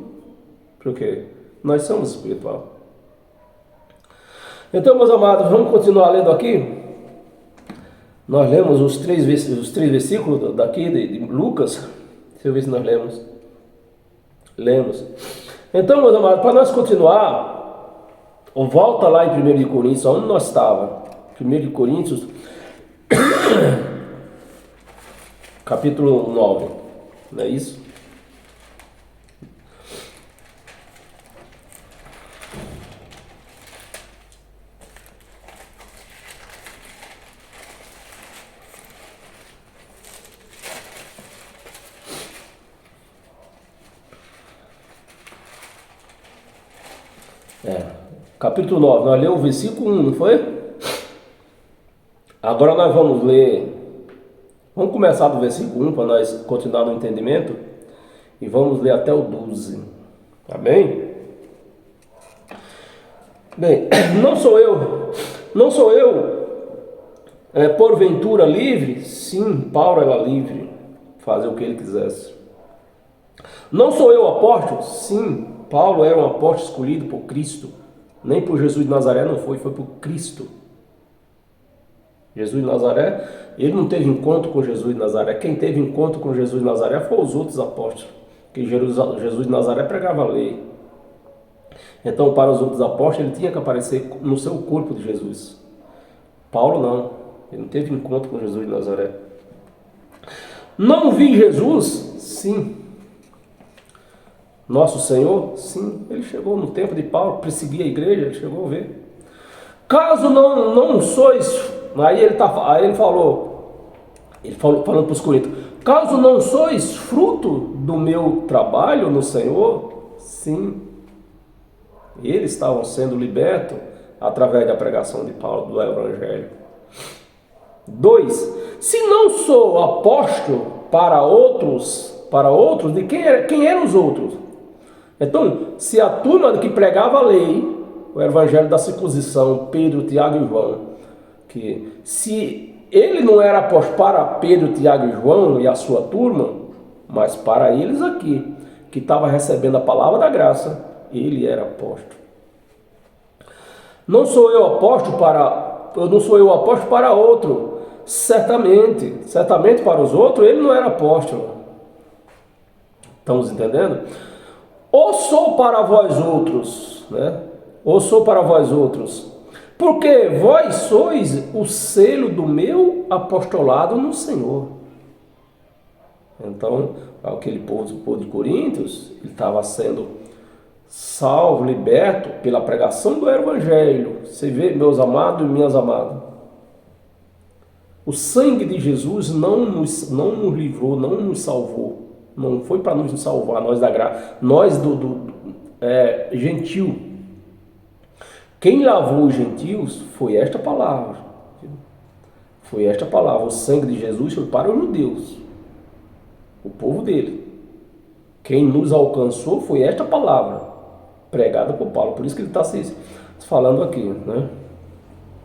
Por quê? Nós somos espiritual. Então, meus amados, vamos continuar lendo aqui. Nós lemos os três versículos daqui de Lucas. Deixa eu ver se nós lemos. Lemos. Então, meus amados, para nós continuar, volta lá em 1 de Coríntios, onde nós estávamos. 1 de Coríntios, capítulo 9, não é isso? Capítulo 9, nós lemos o versículo 1, não foi? Agora nós vamos ler, vamos começar do versículo 1 para nós continuar no entendimento e vamos ler até o 12, tá bem? Bem, não sou eu, porventura livre? Sim, Paulo era livre, fazer o que ele quisesse. Não sou eu apóstolo? Sim, Paulo era um apóstolo escolhido por Cristo, nem por Jesus de Nazaré não foi por Cristo. Jesus de Nazaré, ele não teve encontro com Jesus de Nazaré. Quem teve encontro com Jesus de Nazaré foram os outros apóstolos, que Jesus de Nazaré pregava a lei. Então, para os outros apóstolos, ele tinha que aparecer no seu corpo de Jesus. Paulo não, ele não teve encontro com Jesus de Nazaré. Não vi Jesus? Sim. Nosso Senhor? Sim. Ele chegou no tempo de Paulo, perseguia a igreja, ele chegou a ver. Caso não sois... Aí ele falou falando para os coríntios, caso não sois fruto do meu trabalho no Senhor? Sim. Eles estavam sendo libertos através da pregação de Paulo do Evangelho. 2. Se não sou apóstolo para outros, de quem eram os outros? Então, se a turma que pregava a lei, o Evangelho da circuncisão, Pedro, Tiago e João, que se ele não era apóstolo para Pedro, Tiago e João e a sua turma, mas para eles aqui, que estava recebendo a palavra da graça, ele era apóstolo. Não sou eu apóstolo para outro, certamente para os outros ele não era apóstolo. Estamos entendendo? Ou sou para vós outros, né? Ou sou para vós outros, porque vós sois o selo do meu apostolado no Senhor. Então, aquele povo de Coríntios, ele estava sendo salvo, liberto pela pregação do Evangelho. Você vê, meus amados e minhas amadas, o sangue de Jesus não nos livrou, não nos salvou. Não foi para nos salvar, nós da graça, nós gentil. Quem lavou os gentios foi esta palavra. Foi esta palavra. O sangue de Jesus foi para os judeus, o povo dele. Quem nos alcançou foi esta palavra, pregada por Paulo. Por isso que ele está se falando aqui, né?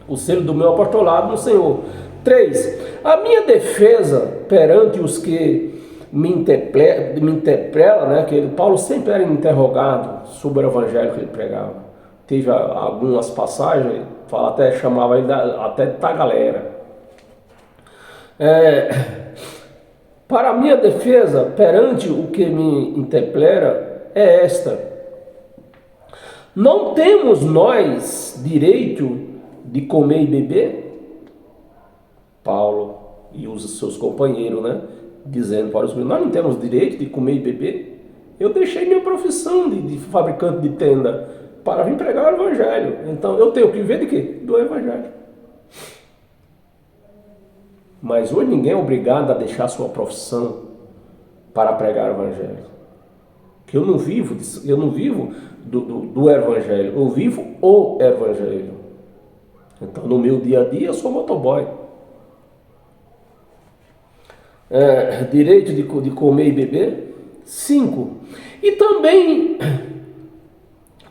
O selo do meu apostolado no Senhor. 3. A minha defesa perante os que me interpelam, né? Que Paulo sempre era interrogado sobre o evangelho que ele pregava. Teve algumas passagens, até chamava ele até de tagalera. Para a minha defesa perante o que me interpela é esta: não temos nós direito de comer e beber? Paulo e os seus companheiros, né? Dizendo para os meus, nós não temos direito de comer e beber. Eu deixei minha profissão de fabricante de tenda para vir pregar o Evangelho. Então eu tenho que viver de quê? Do Evangelho. Mas hoje ninguém é obrigado a deixar sua profissão para pregar o Evangelho. Que eu não vivo do Evangelho, eu vivo o Evangelho. Então no meu dia a dia eu sou motoboy. Direito de comer e beber. 5. E também,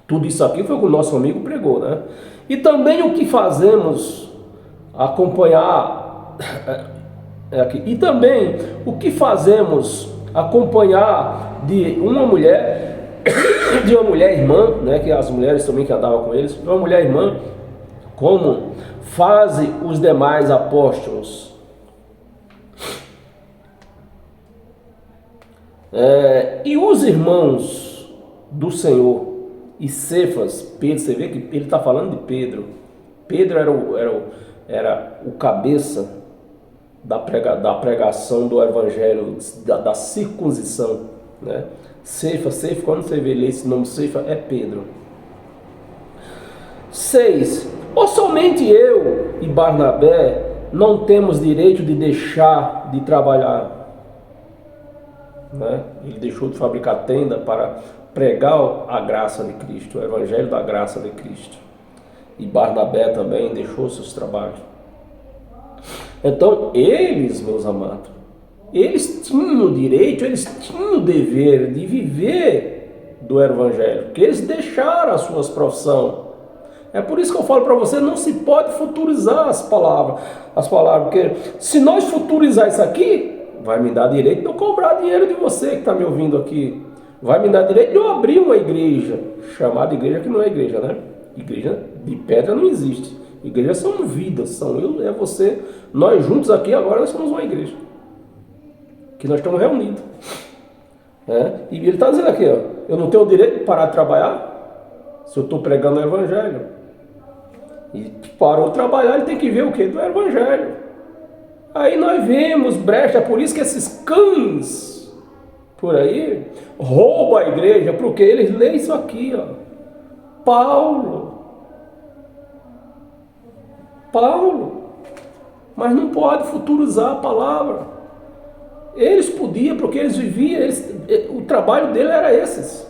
tudo isso aqui foi o que o nosso amigo pregou, né? E também o que fazemos acompanhar aqui. E também o que fazemos acompanhar de uma mulher irmã, né? Que as mulheres também que andavam com eles, uma mulher irmã, como fazem os demais apóstolos. E os irmãos do Senhor. E Cefas, Pedro, você vê que ele está falando de Pedro. Pedro era o cabeça da pregação do evangelho, da circuncisão, né? Cefas, quando você vê esse nome Cefas, é Pedro. 6. Ou somente eu e Barnabé não temos direito de deixar de trabalhar, né? Ele deixou de fabricar tenda para pregar a graça de Cristo, o evangelho da graça de Cristo. E Barnabé também deixou seus trabalhos. Então, eles, meus amados, eles tinham o direito, eles tinham o dever de viver do evangelho, porque eles deixaram as suas profissões. É por isso que eu falo para você, não se pode futurizar as palavras, porque se nós futurizar isso aqui, vai me dar direito de eu cobrar dinheiro de você que está me ouvindo aqui. Vai me dar direito de eu abrir uma igreja, chamada igreja que não é igreja, né? Igreja de pedra não existe. Igreja são vidas, são eu, é você. Nós juntos aqui agora nós somos uma igreja. Que nós estamos reunidos. E ele está dizendo aqui, ó, eu não tenho o direito de parar de trabalhar se eu estou pregando o evangelho. E parou de trabalhar, ele tem que ver o que? Do evangelho. Aí nós vemos brecha, é por isso que esses cães por aí roubam a igreja, porque eles leem isso aqui, ó. Paulo, mas não pode futurizar a palavra. Eles podiam, porque eles viviam, o trabalho dele era esses.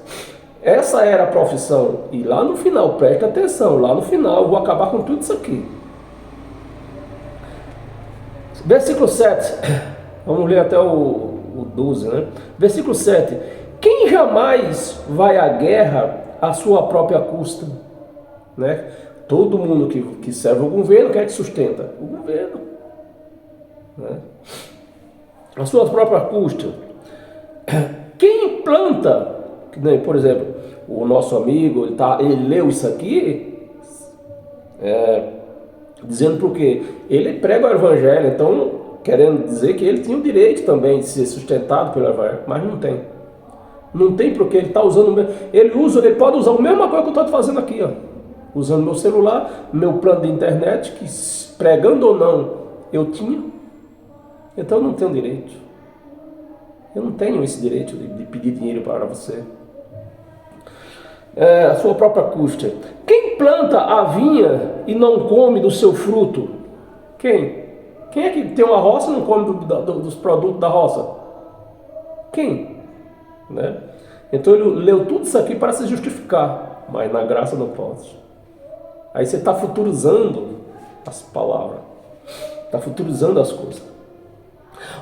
Essa era a profissão. E lá no final, preste atenção, lá no final eu vou acabar com tudo isso aqui. Versículo 7, vamos ler até o 12, né? Versículo 7, quem jamais vai à guerra à sua própria custa, né? Todo mundo que serve o governo, quem é que sustenta? O governo, né? A sua própria custa. Quem planta, por exemplo, o nosso amigo, ele leu isso aqui, dizendo porque ele prega o evangelho, então querendo dizer que ele tinha o direito também de ser sustentado pelo evangelho, mas não tem. Não tem porque ele está usando, ele pode usar a mesma coisa que eu estou fazendo aqui, ó, usando meu celular, meu plano de internet, que pregando ou não, eu tinha, então eu não tenho direito. Eu não tenho esse direito de pedir dinheiro para você. A sua própria custa. Quem planta a vinha e não come do seu fruto? Quem? Quem é que tem uma roça e não come dos produtos da roça? Quem? Né? Então ele leu tudo isso aqui para se justificar, mas na graça não pode. Aí você está futurizando as palavras, está futurizando as coisas.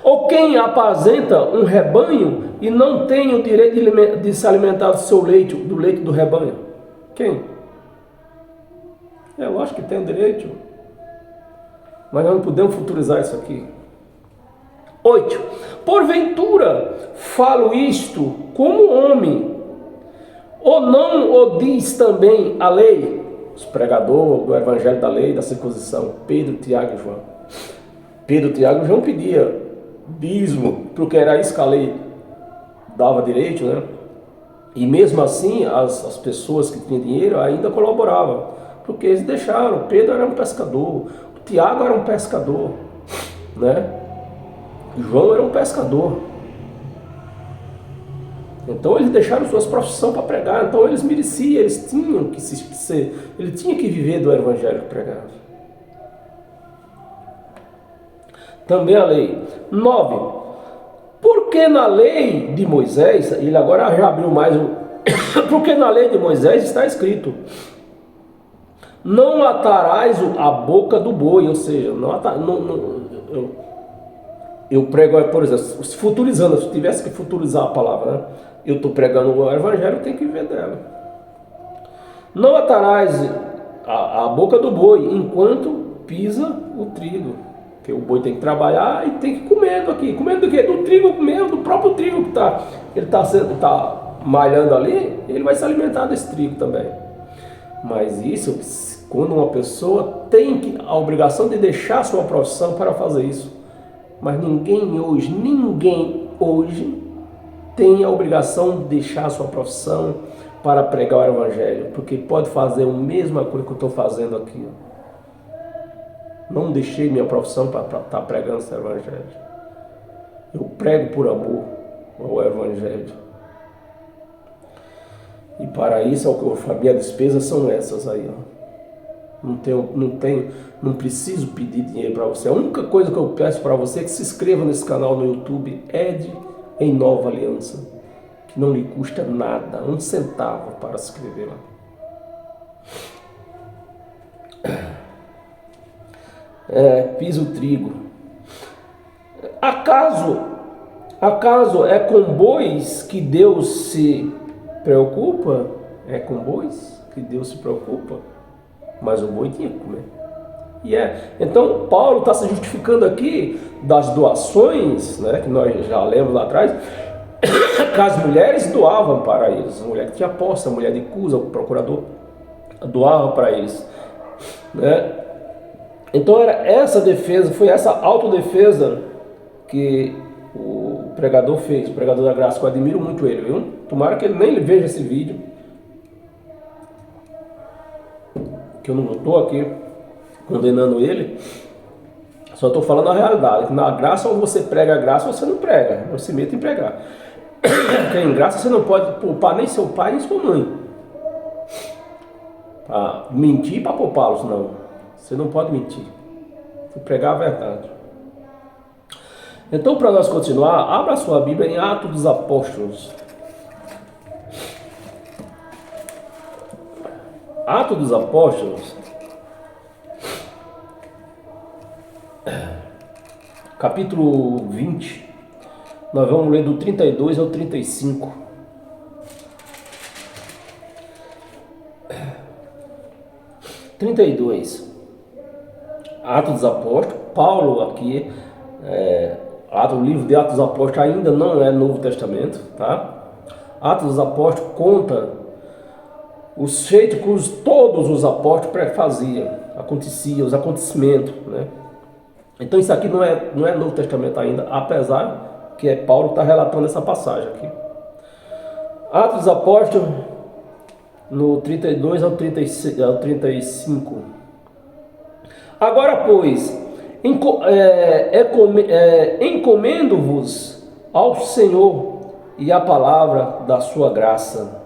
Ou quem apazenta um rebanho e não tem o direito de se alimentar do seu leite, do leite do rebanho? Quem? Eu acho que tem o direito, mas nós não podemos futurizar isso aqui. 8. Porventura falo isto como homem, ou não o diz também a lei? Os pregadores do evangelho da lei, da circuncisão, Pedro, Tiago e João. Pedro, Tiago e João pediam dízimo, porque era isso que a lei dava direito, né? E mesmo assim, as pessoas que tinham dinheiro ainda colaboravam, porque eles deixaram. Pedro era um pescador, Tiago era um pescador, né? João era um pescador. Então eles deixaram suas profissões para pregar. Então eles mereciam, eles tinham que ele tinha que viver do evangelho pregado. Também a lei. 9. Porque na lei de Moisés, ele agora já abriu mais um. Porque na lei de Moisés está escrito: não atarás a boca do boi, ou seja, eu prego, por exemplo, futurizando, se tivesse que futurizar a palavra, né? Eu estou pregando o evangelho, eu tenho que viver dela. Não atarás a boca do boi enquanto pisa o trigo. Porque o boi tem que trabalhar e tem que comer aqui. Comendo do quê? Do trigo mesmo, do próprio trigo que ele está malhando ali, ele vai se alimentar desse trigo também. Mas isso, quando uma pessoa tem a obrigação de deixar a sua profissão para fazer isso. Mas ninguém hoje tem a obrigação de deixar a sua profissão para pregar o Evangelho, porque pode fazer a mesma coisa que eu estou fazendo aqui. Não deixei minha profissão para estar pregando esse Evangelho. Eu prego por amor o Evangelho. E para isso, a minha despesa são essas aí, ó. Não preciso pedir dinheiro para você. A única coisa que eu peço para você é que se inscreva nesse canal no YouTube, Ed em Nova Aliança, que não lhe custa nada, 1 centavo para se inscrever lá. Pisa o trigo. Acaso é com bois que Deus se preocupa? É com bois que Deus se preocupa? Mas o boi tinha que comer. Então Paulo está se justificando aqui das doações, né, que nós já lemos lá atrás, que as mulheres doavam para eles. A mulher que tinha posse, a mulher de Cusa, o procurador, doava para eles, né? Então era essa defesa, foi essa autodefesa que o pregador fez, o pregador da graça, que eu admiro muito ele, viu? Tomara que ele nem veja esse vídeo, que eu não estou aqui condenando ele, só estou falando a realidade, que na graça ou você prega a graça ou você não prega, não se meta em pregar. Porque em graça você não pode poupar nem seu pai nem sua mãe, para mentir para poupá-los, não, você não pode mentir, você pregar a verdade. Então, para nós continuar, abra a sua Bíblia em Atos dos Apóstolos. Atos dos Apóstolos, capítulo 20, nós vamos ler do 32 ao 35. Atos dos Apóstolos, Paulo aqui, o livro de Atos dos Apóstolos ainda não é Novo Testamento, tá? Atos dos Apóstolos conta os feitos que todos os apóstolos faziam, aconteciam, os acontecimentos, né? Então isso aqui não é Novo Testamento ainda, apesar que Paulo está relatando essa passagem aqui. Atos dos Apóstolos, no 32 ao 35. Agora, pois, encomendo-vos ao Senhor e à palavra da sua graça,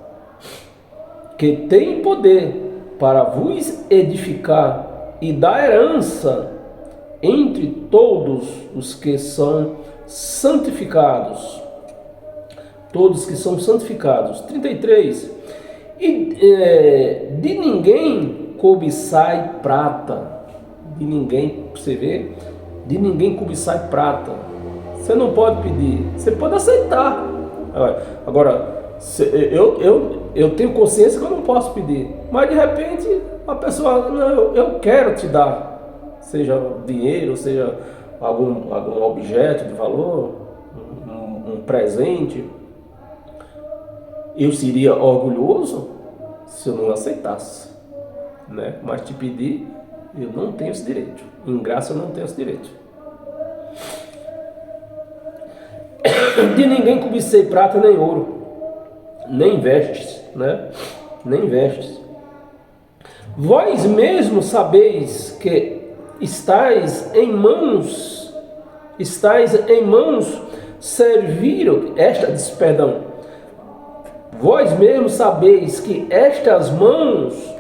que tem poder para vos edificar e dar herança entre todos os que são santificados. Todos que são santificados. 33. E de ninguém cobiçai prata. De ninguém, você vê? De ninguém cobiçai prata. Você não pode pedir, você pode aceitar. Agora, eu tenho consciência que eu não posso pedir, mas de repente a pessoa, não, eu quero te dar, seja dinheiro, seja algum objeto de valor, um presente. Eu seria orgulhoso se eu não aceitasse, né? Mas te pedir, eu não tenho esse direito. Em graça eu não tenho esse direito. De ninguém cobicei prata nem ouro, nem vestes, né? Nem vestes. Vós mesmos sabeis que estáis em mãos serviram Vós mesmos sabeis que estas mãos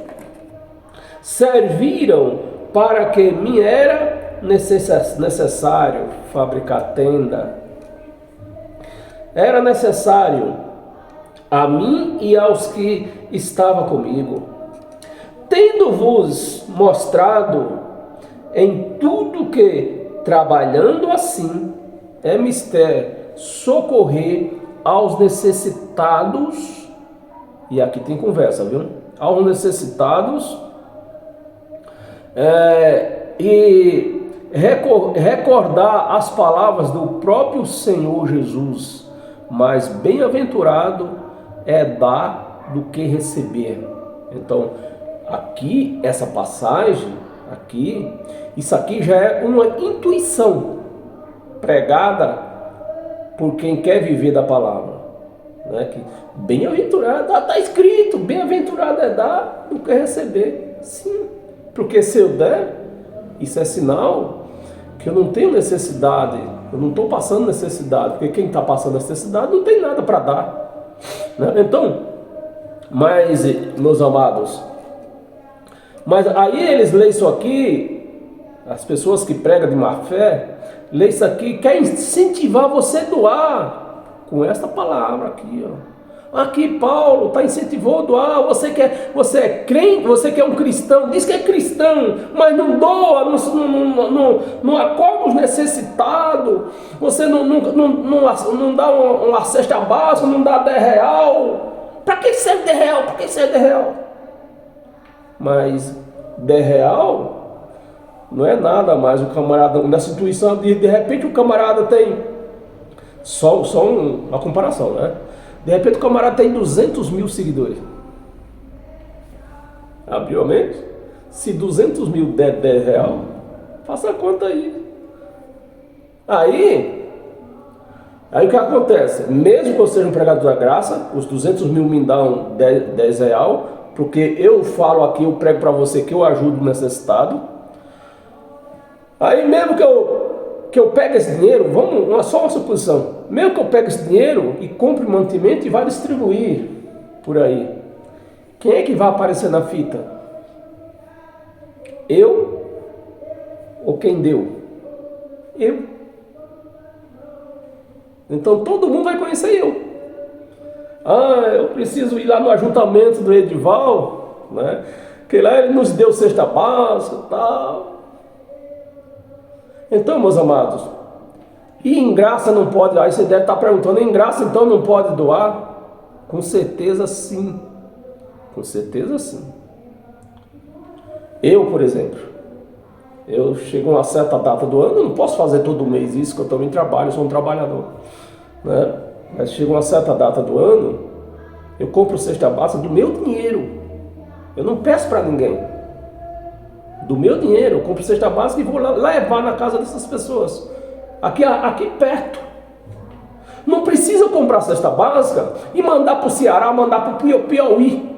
serviram para que me era necessário fabricar tenda. Era necessário a mim e aos que estavam comigo, tendo-vos mostrado em tudo que, trabalhando assim, é mister socorrer aos necessitados, e aqui tem conversa, viu? Aos necessitados, e recordar as palavras do próprio Senhor Jesus, mas bem-aventurado é dar do que receber. Então, aqui, essa passagem, isso aqui já é uma intuição pregada por quem quer viver da palavra. né? Que bem-aventurado, está escrito, bem-aventurado é dar do que receber. Sim, porque se eu der, isso é sinal que eu não tenho necessidade, eu não estou passando necessidade, porque quem está passando necessidade não tem nada para dar, né? Então, mas, meus amados, mas aí eles leem isso aqui, as pessoas que pregam de má fé, leem isso aqui, quer incentivar você a doar, com esta palavra aqui, ó. Aqui Paulo está incentivando a doar. Você é crente, você que é um cristão, diz que é cristão, mas não doa, não acolhe os necessitados, você não dá uma cesta básica, não dá R$10. Para que serve R$10? Para que serve R$10? Mas R$10 não é nada mais. O camarada, nessa instituição, de repente o camarada tem, só uma comparação, né? De repente o camarada tem 200 mil seguidores. Abriu a mente? Se 200 mil der R$10, faça a conta aí. Aí o que acontece? Mesmo que eu seja um pregador da graça, os 200 mil me dão R$10, porque eu falo aqui, eu prego para você que eu ajudo o necessitado. Aí mesmo que eu pegue esse dinheiro, só uma suposição, mesmo que eu pegue esse dinheiro e compre mantimento e vá distribuir por aí, quem é que vai aparecer na fita? Eu ou quem deu? Eu. Então todo mundo vai conhecer eu. Eu preciso ir lá no ajuntamento do Edival, né? Que lá ele nos deu cesta básica e tal. Então, meus amados, e em graça não pode, aí você deve estar perguntando, em graça então não pode doar? Com certeza sim, com certeza sim. Eu, por exemplo, eu chego a uma certa data do ano, eu não posso fazer todo mês isso, que eu também trabalho, sou um trabalhador, né? Mas chega uma certa data do ano, eu compro cesta básica do meu dinheiro, eu não peço para ninguém. Do meu dinheiro, eu compro cesta básica e vou levar na casa dessas pessoas, aqui perto. Não precisa comprar cesta básica e mandar para o Ceará, mandar para o Piauí.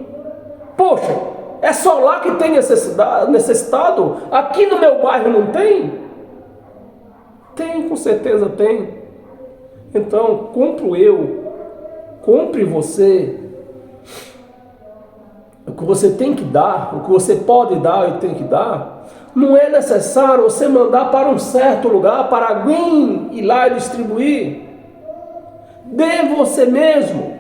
Poxa, é só lá que tem necessitado? Aqui no meu bairro não tem? Tem, com certeza tem. Então, compro eu, compre você. O que você tem que dar, o que você pode dar e tem que dar, não é necessário você mandar para um certo lugar, para alguém ir lá e distribuir. Dê você mesmo.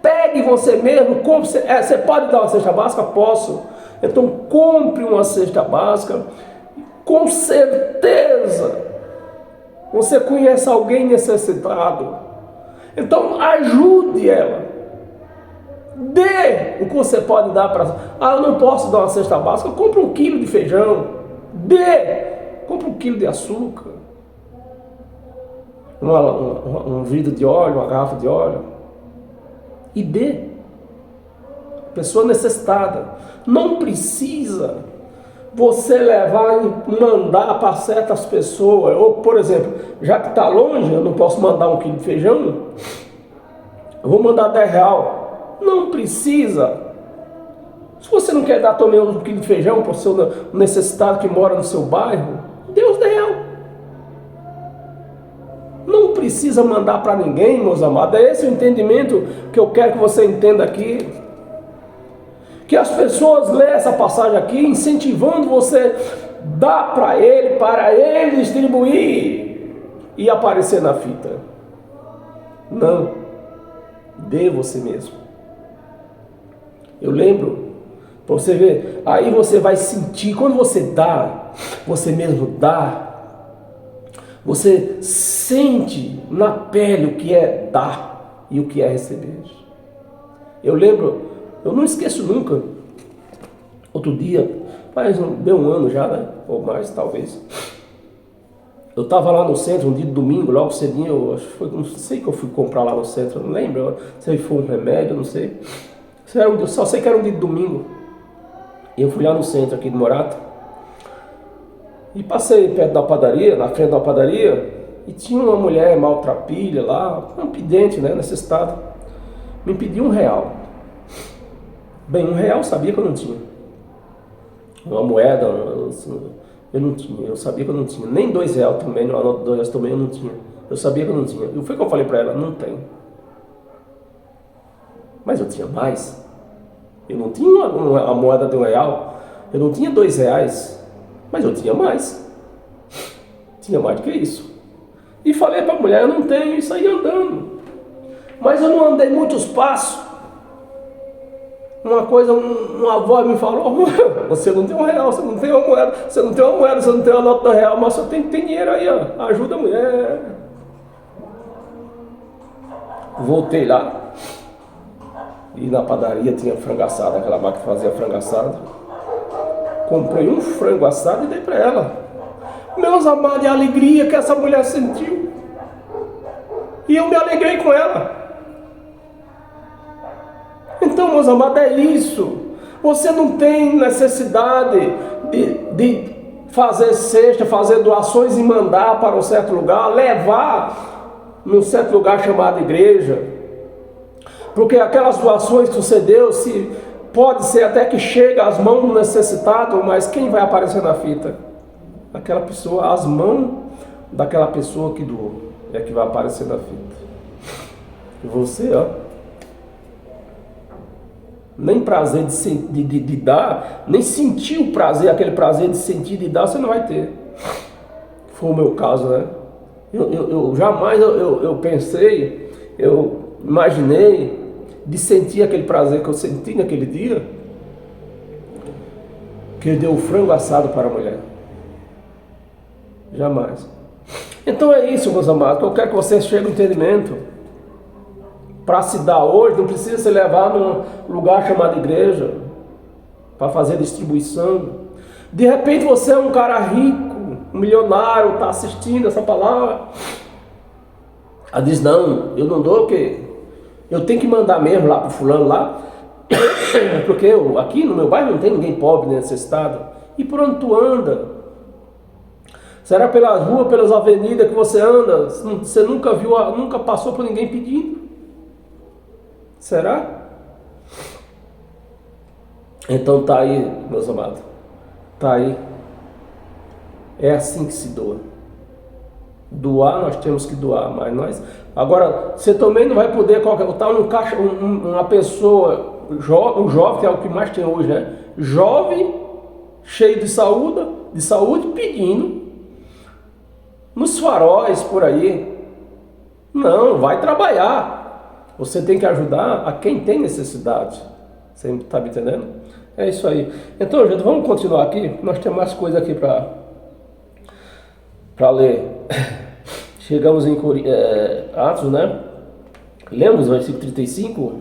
Pegue você mesmo. Compre, você pode dar uma cesta básica? Posso. Então compre uma cesta básica. Com certeza você conhece alguém necessitado. Então ajude ela. Dê o que você pode dar para... eu não posso dar uma cesta básica. Compre 1 quilo de feijão. Dê. Compre 1 quilo de açúcar. Um vidro de óleo, uma garrafa de óleo. E dê. Pessoa necessitada. Não precisa você levar e mandar para certas pessoas. Ou, por exemplo, já que está longe, eu não posso mandar 1 quilo de feijão, eu vou mandar R$10. Não precisa. Se você não quer dar também 1 quilo de feijão para o seu necessitado que mora no seu bairro, dê os R$10. Não precisa mandar para ninguém, meus amados. É esse o entendimento que eu quero que você entenda aqui. Que as pessoas leem essa passagem aqui, incentivando você dar para ele distribuir e aparecer na fita. Não. Dê você mesmo. Eu lembro, para você ver, aí você vai sentir, quando você dá, você mesmo dá, você sente na pele o que é dar e o que é receber. Eu lembro, eu não esqueço nunca, outro dia, deu 1 ano já, né? Ou mais talvez. Eu estava lá no centro um dia de domingo, logo cedinho, não sei que eu fui comprar lá no centro, não lembro, se foi um remédio, não sei. Só sei que era um dia de domingo. E eu fui lá no centro aqui de Morato. E passei perto da padaria, na frente da padaria. e tinha uma mulher maltrapilha lá, um pedinte, né, necessitado, me pediu R$1. Bem, R$1 eu sabia que eu não tinha. Uma moeda, eu não tinha, eu sabia que eu não tinha. Nem R$2 também, uma nota de R$2 também eu não tinha. Eu sabia que eu não tinha. E foi que eu falei para ela, não tenho. Mas eu tinha mais. Eu não tinha a moeda de R$1, eu não tinha R$2, mas eu tinha mais. Tinha mais do que isso. E falei para a mulher, eu não tenho, e saí andando. Mas eu não andei muitos passos. Uma coisa, uma voz me falou, você não tem R$1, você não tem uma moeda, você não tem uma moeda, você não tem uma nota de R$1, mas você tem dinheiro aí, ó, ajuda a mulher. Voltei lá. E na padaria tinha frango assado, aquela máquina que fazia frango assado. Comprei um frango assado e dei para ela. Meus amados, a alegria que essa mulher sentiu. E eu me alegrei com ela. Então, meus amados, é isso. Você não tem necessidade de fazer cesta, fazer doações e mandar para um certo lugar, levar num certo lugar chamado igreja. Porque aquelas doações que você deu, pode ser até que chegue às mãos do necessitado, mas quem vai aparecer na fita? Aquela pessoa, as mãos daquela pessoa que doou, é que vai aparecer na fita. E você, ó, nem prazer de dar, nem sentir o prazer, aquele prazer de sentir de dar, você não vai ter. Foi o meu caso, né? Eu jamais pensei, eu imaginei de sentir aquele prazer que eu senti naquele dia, que eu dei o frango assado para a mulher. Jamais. Então é isso, meus amados. Eu quero que vocês cheguem ao entendimento. Para se dar hoje, não precisa se levar num lugar chamado igreja para fazer distribuição. De repente você é um cara rico, um milionário, está assistindo essa palavra. Ela diz, não, eu não dou o quê? Eu tenho que mandar mesmo lá para o fulano lá, porque aqui no meu bairro não tem ninguém pobre nem necessitado. E por onde tu anda? Será pelas ruas, pelas avenidas que você anda? Você nunca viu, nunca passou por ninguém pedindo? Será? Então tá aí, meus amados. Tá aí. É assim que se doa. Doar, nós temos que doar, mas nós... Agora, você também não vai poder botar uma pessoa, um jovem, que é o que mais tem hoje, né? Jovem, cheio de saúde, pedindo nos faróis por aí. Não, vai trabalhar. Você tem que ajudar a quem tem necessidade. Você está me entendendo? É isso aí. Então, gente, vamos continuar aqui. Nós temos mais coisa aqui para ler. Chegamos em Atos, né? Lemos o versículo 35?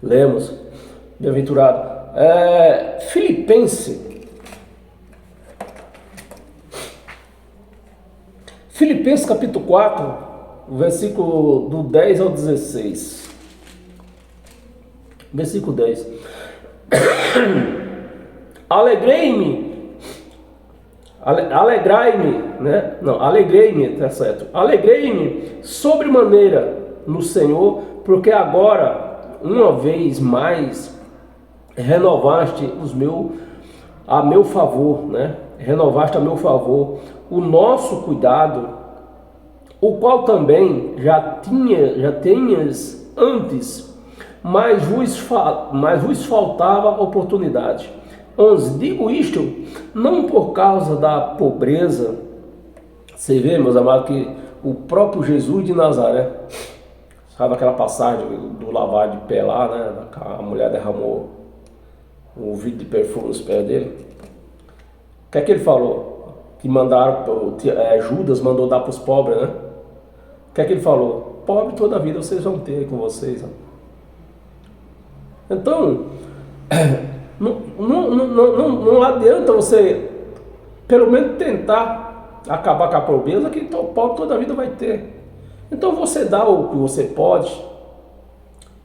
Lemos. Bem-aventurado. Filipenses capítulo 4, versículo do 10 ao 16. Versículo 10. Alegrai-me, né? Não, alegrei-me, tá certo. Alegrei-me sobremaneira no Senhor, porque agora, uma vez mais, renovaste a meu favor, né? Renovaste a meu favor o nosso cuidado, o qual também já tinhas antes, mas vos faltava oportunidade. 11. Digo isto não por causa da pobreza. Você vê, meus amados, que o próprio Jesus de Nazaré, sabe aquela passagem do lavar de pé lá, né? A mulher derramou um vidro de perfume nos pés dele. O que é que ele falou? Que Judas mandou dar para os pobres, né? O que é que ele falou? Pobre toda a vida vocês vão ter com vocês. Né? Então, não adianta você, pelo menos, tentar acabar com a pobreza, que o pobre toda a vida vai ter. Então você dá o que você pode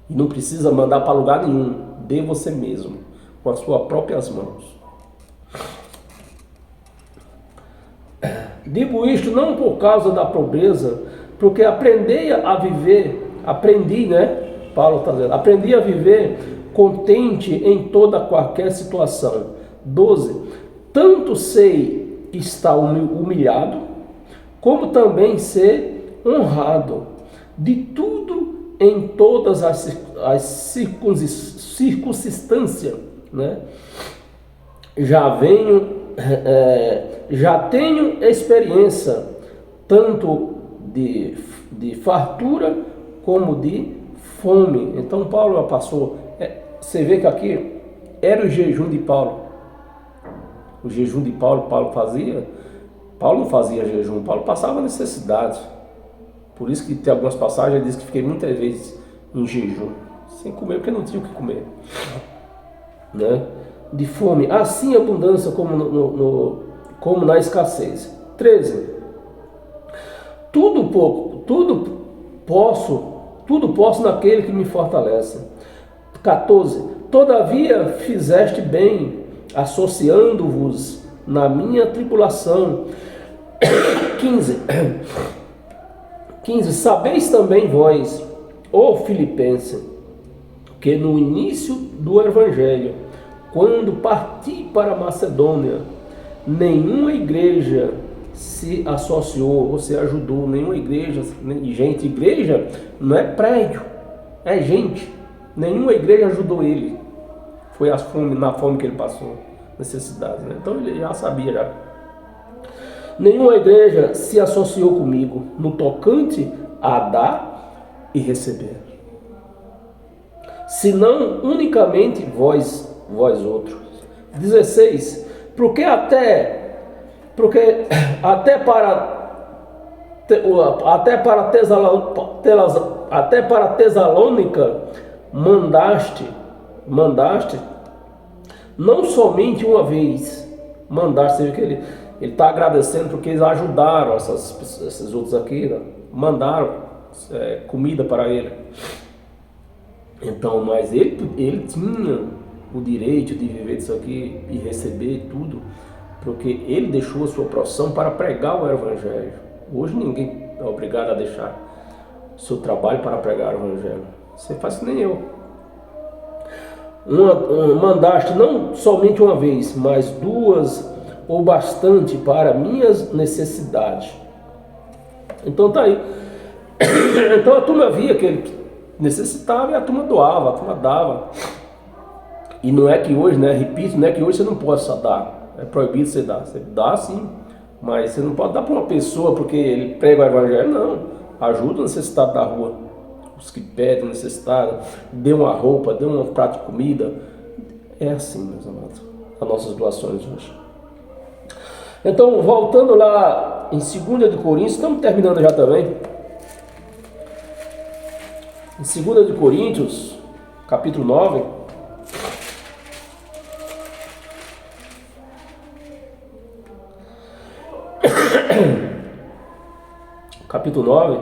e não precisa mandar para lugar nenhum. Dê você mesmo, com as suas próprias mãos. Digo isto não por causa da pobreza, porque aprendi, né? Paulo está dizendo, aprendi a viver contente em toda qualquer situação. 12. Tanto sei estar humilhado, como também ser honrado, de tudo em todas as circunstâncias, né? Já tenho experiência tanto de fartura como de fome. Então Paulo passou, você vê que aqui era o jejum de Paulo. O jejum de Paulo fazia. Paulo não fazia jejum, Paulo passava necessidade. Por isso que tem algumas passagens, ele diz que fiquei muitas vezes em jejum, sem comer, porque não tinha o que comer, né? De fome, assim abundância como na escassez. 13. Tudo posso naquele que me fortalece. 14. Todavia fizeste bem, associando-vos na minha tribulação. 15. Sabeis também vós, ó Filipenses, que no início do Evangelho, quando parti para a Macedônia, nenhuma igreja se associou ou se ajudou, nenhuma igreja, gente, igreja não é prédio, é gente, nenhuma igreja ajudou ele, foi na fome que ele passou, necessidade, né? Então ele já sabia já. Nenhuma igreja se associou comigo no tocante a dar e receber, senão unicamente vós outros. 16. Porque até para Tesalônica mandaste, não somente uma vez, mandaste, que ele está agradecendo porque eles ajudaram esses outros aqui, né? Mandaram comida para ele. Então, mas ele tinha o direito de viver disso aqui e receber tudo, porque ele deixou a sua profissão para pregar o Evangelho. Hoje ninguém é obrigado a deixar o seu trabalho para pregar o Evangelho. Você faz que nem eu. Mandaste não somente uma vez, mas duas ou bastante para minhas necessidades. Então tá aí. Então a turma via que ele necessitava e a turma doava, a turma dava. E não é que hoje, né? Repito, não é que hoje você não possa dar. É proibido você dar. Você dá sim, mas você não pode dar para uma pessoa porque ele prega o Evangelho, não. Ajuda o necessitado da rua. Os que pedem, necessitado, dê uma roupa, dê um prato de comida. É assim, meus amados, as nossas doações hoje. Então, voltando lá em 2 de Coríntios, estamos terminando já também. Em 2 de Coríntios, capítulo 9. Capítulo 9,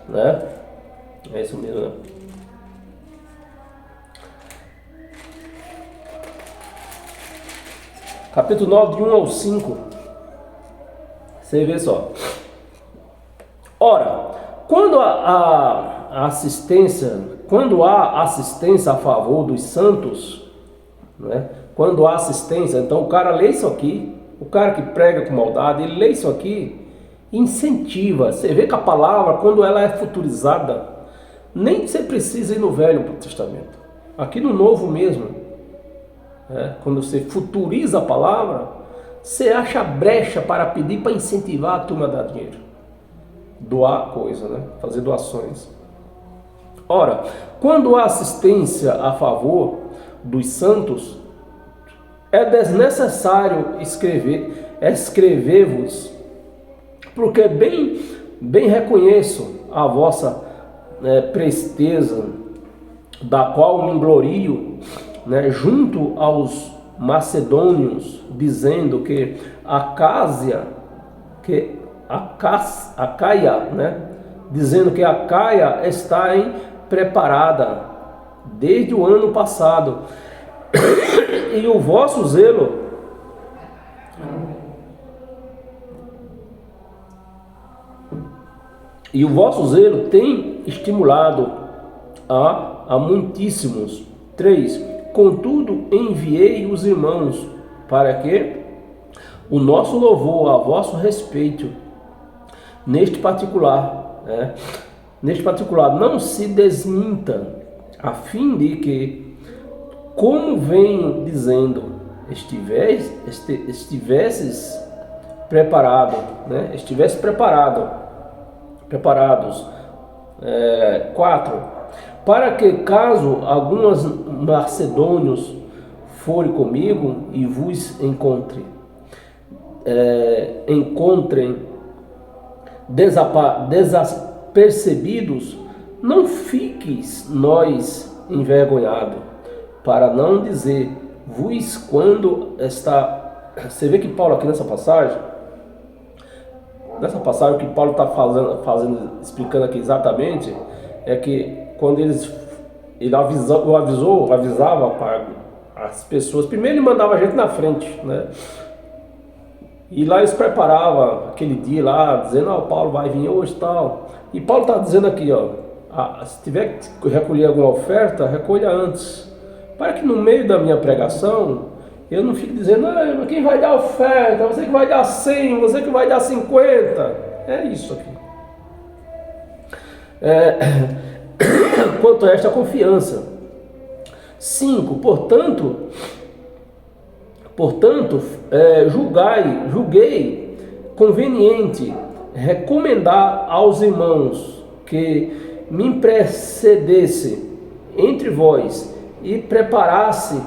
né? É isso mesmo, né? Capítulo 9, de 1 ao 5. Você vê só. Ora, quando há assistência a favor dos santos, né? Quando há assistência, então o cara lê isso aqui, o cara que prega com maldade, ele lê isso aqui, incentiva. Você vê que a palavra, quando ela é futurizada, nem você precisa ir no Velho Testamento, aqui no Novo mesmo, quando você futuriza a palavra, você acha brecha para pedir, para incentivar a turma a dar dinheiro, doar coisa, né? Fazer doações. Ora, quando há assistência a favor dos santos, é desnecessário escrever-vos, porque bem reconheço a vossa presteza, da qual me glorio, né, junto aos macedônios, dizendo que Acaia, né, dizendo que Acaia está preparada desde o ano passado, e o vosso zelo E o vosso zelo tem estimulado a muitíssimos. 3. Contudo, enviei os irmãos para que o nosso louvor a vosso respeito, neste particular, não se desminta, a fim de que, como venho dizendo, estivesses preparado, preparados. 4. Para que, caso alguns macedônios forem comigo e vos encontrem desapercebidos, não fiqueis nós envergonhados, para não dizer vos quando está. Você vê que Paulo aqui nessa passagem que Paulo está explicando aqui exatamente, é que quando ele avisava para as pessoas, primeiro ele mandava a gente na frente, né? E lá eles preparavam aquele dia lá, dizendo, o Paulo vai vir hoje e tal. E Paulo está dizendo aqui, se tiver que recolher alguma oferta, recolha antes, para que no meio da minha pregação eu não fique dizendo, quem vai dar oferta, você que vai dar 100, você que vai dar 50. É isso aqui. Quanto a esta confiança. 5. Portanto, julguei conveniente recomendar aos irmãos que me precedesse entre vós e preparasse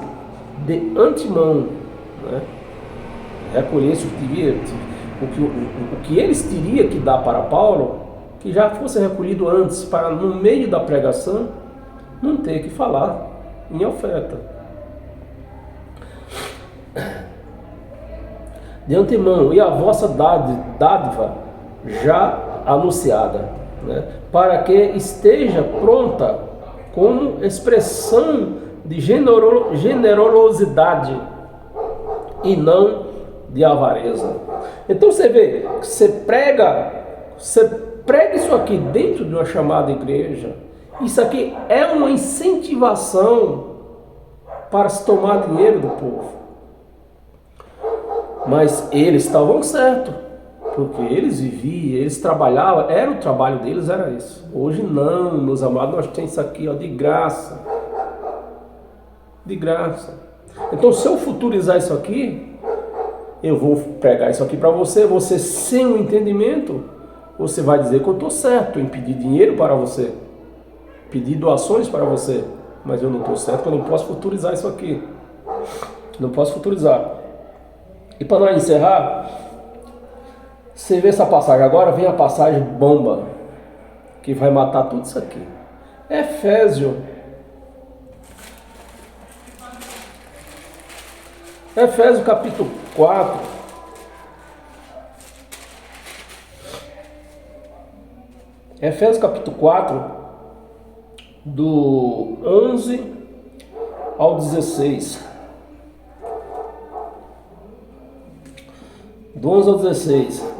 de antemão, né? Recolhesse o que eles teriam que dar para Paulo, que já fosse recolhido antes, para no meio da pregação não ter que falar em oferta. De antemão, e a vossa dádiva já anunciada, né? Para que esteja pronta como expressão de generosidade e não de avareza. Então você vê, você prega isso aqui dentro de uma chamada igreja. Isso aqui é uma incentivação para se tomar dinheiro do povo. Mas eles estavam certos, porque eles viviam, eles trabalhavam, o trabalho deles era isso. Hoje não, meus amados, nós temos isso aqui de graça. De graça. Então, se eu futurizar isso aqui, eu vou pregar isso aqui para você, você sem o entendimento, você vai dizer que eu estou certo em pedir dinheiro para você, pedir doações para você, mas eu não estou certo, porque eu não posso futurizar isso aqui. Não posso futurizar. E para nós encerrar, você vê essa passagem, agora vem a passagem bomba, que vai matar tudo isso aqui. Efésios capítulo 4. Efésios capítulo 4, do 11 ao 16. Do 11 ao 16.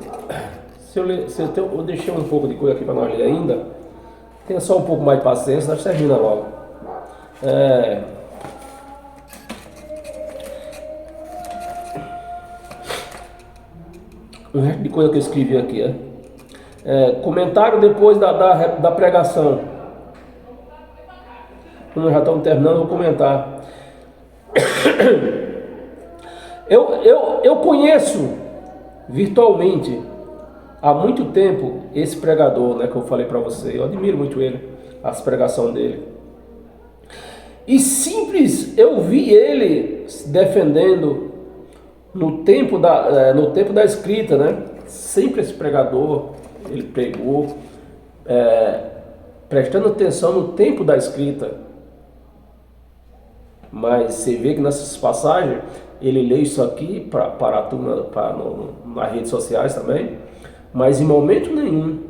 Eu deixei um pouco de coisa aqui para nós ler ainda. Tenha só um pouco mais de paciência, nós termina logo. Um resto de coisa que eu escrevi aqui. Comentário depois da pregação. Como nós já estamos terminando, eu vou comentar. Eu conheço virtualmente há muito tempo esse pregador, né, que eu falei para você. Eu admiro muito ele, as pregações dele. E simples, eu vi ele se defendendo no tempo da escrita, né? Sempre esse pregador, ele pregou, prestando atenção no tempo da escrita. Mas você vê que nessas passagens, ele lê isso aqui para a turma, nas redes sociais também, mas em momento nenhum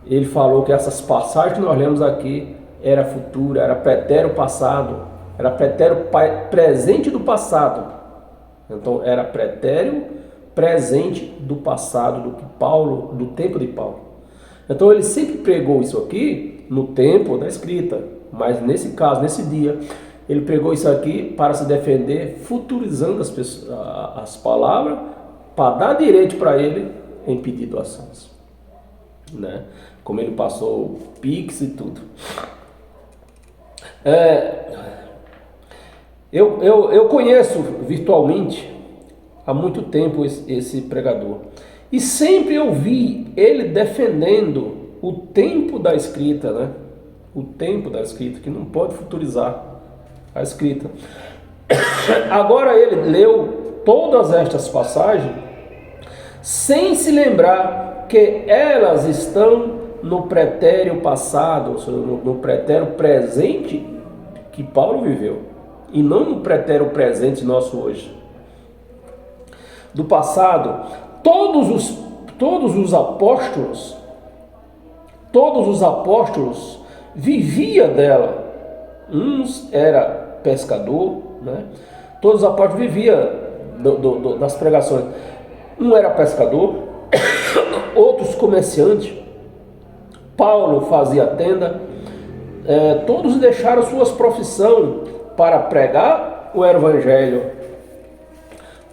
ele falou que essas passagens que nós lemos aqui era futuro, era pretérito passado, era pretérito presente do passado. Então era pretérito presente do passado, do tempo de Paulo. Então ele sempre pregou isso aqui no tempo da escrita, mas nesse caso, nesse dia, ele pregou isso aqui para se defender, futurizando as palavras, para dar direito para ele em pedir doações, né? Como ele passou o Pix e tudo. Eu conheço virtualmente há muito tempo esse pregador, e sempre eu vi ele defendendo o tempo da escrita, né? O tempo da escrita, que não pode futurizar a escrita. Agora ele leu todas estas passagens sem se lembrar que elas estão no pretérito passado, no pretérito presente que Paulo viveu, e não no pretérito presente nosso hoje. Do passado, todos os apóstolos viviam dela. Uns era pescador, né? Todos os apóstolos viviam das pregações. Um era pescador, outros comerciantes. Paulo fazia tenda. Todos deixaram suas profissões para pregar o evangelho.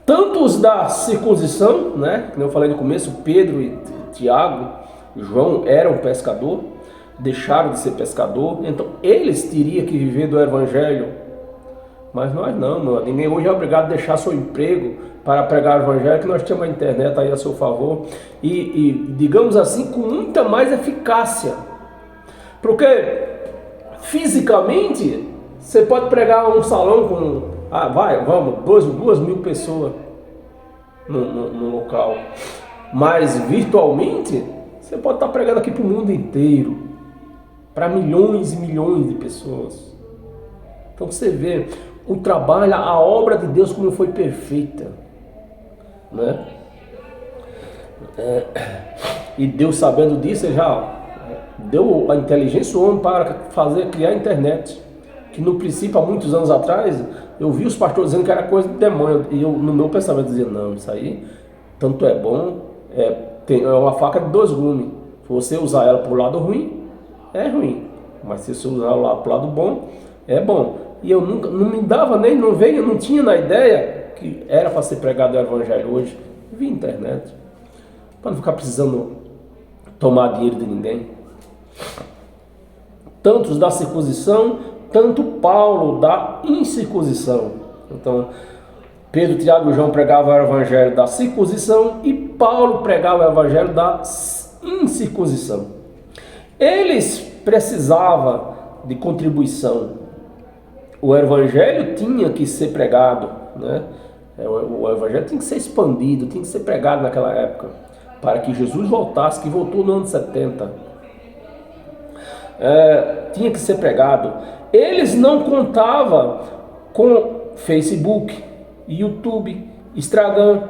Tanto os da circuncisão, né? Como eu falei no começo, Pedro e Tiago, João eram pescador, deixaram de ser pescador, então eles teriam que viver do evangelho. Mas nós não, ninguém hoje é obrigado a deixar seu emprego para pregar o evangelho, que nós temos a internet aí a seu favor, e digamos assim, com muita mais eficácia. Porque fisicamente você pode pregar um salão com duas mil pessoas no local, mas virtualmente você pode estar pregando aqui para o mundo inteiro, para milhões e milhões de pessoas. Então você vê o trabalho, a obra de Deus como foi perfeita, né? E Deus, sabendo disso, já deu a inteligência ao homem para criar a internet, que no princípio, há muitos anos atrás, eu vi os pastores dizendo que era coisa de demônio, e eu, no meu pensamento, dizia, não, isso aí tanto é bom, é uma faca de dois gumes. Se você usar ela para o lado ruim, é ruim, mas se você usar ela para o lado bom, é bom. E eu nunca, não me dava nem, não tinha na ideia que era para ser pregado o evangelho hoje. Vi internet, para não ficar precisando tomar dinheiro de ninguém. Tantos da circuncisão, tanto Paulo da incircuncisão. Então, Pedro, Tiago e João pregavam o evangelho da circuncisão e Paulo pregava o evangelho da incircuncisão. Eles precisavam de contribuição. O evangelho tinha que ser pregado, né? O evangelho tinha que ser expandido, tinha que ser pregado naquela época, para que Jesus voltasse, que voltou no ano 70. Tinha que ser pregado. Eles não contavam com Facebook, YouTube, Instagram,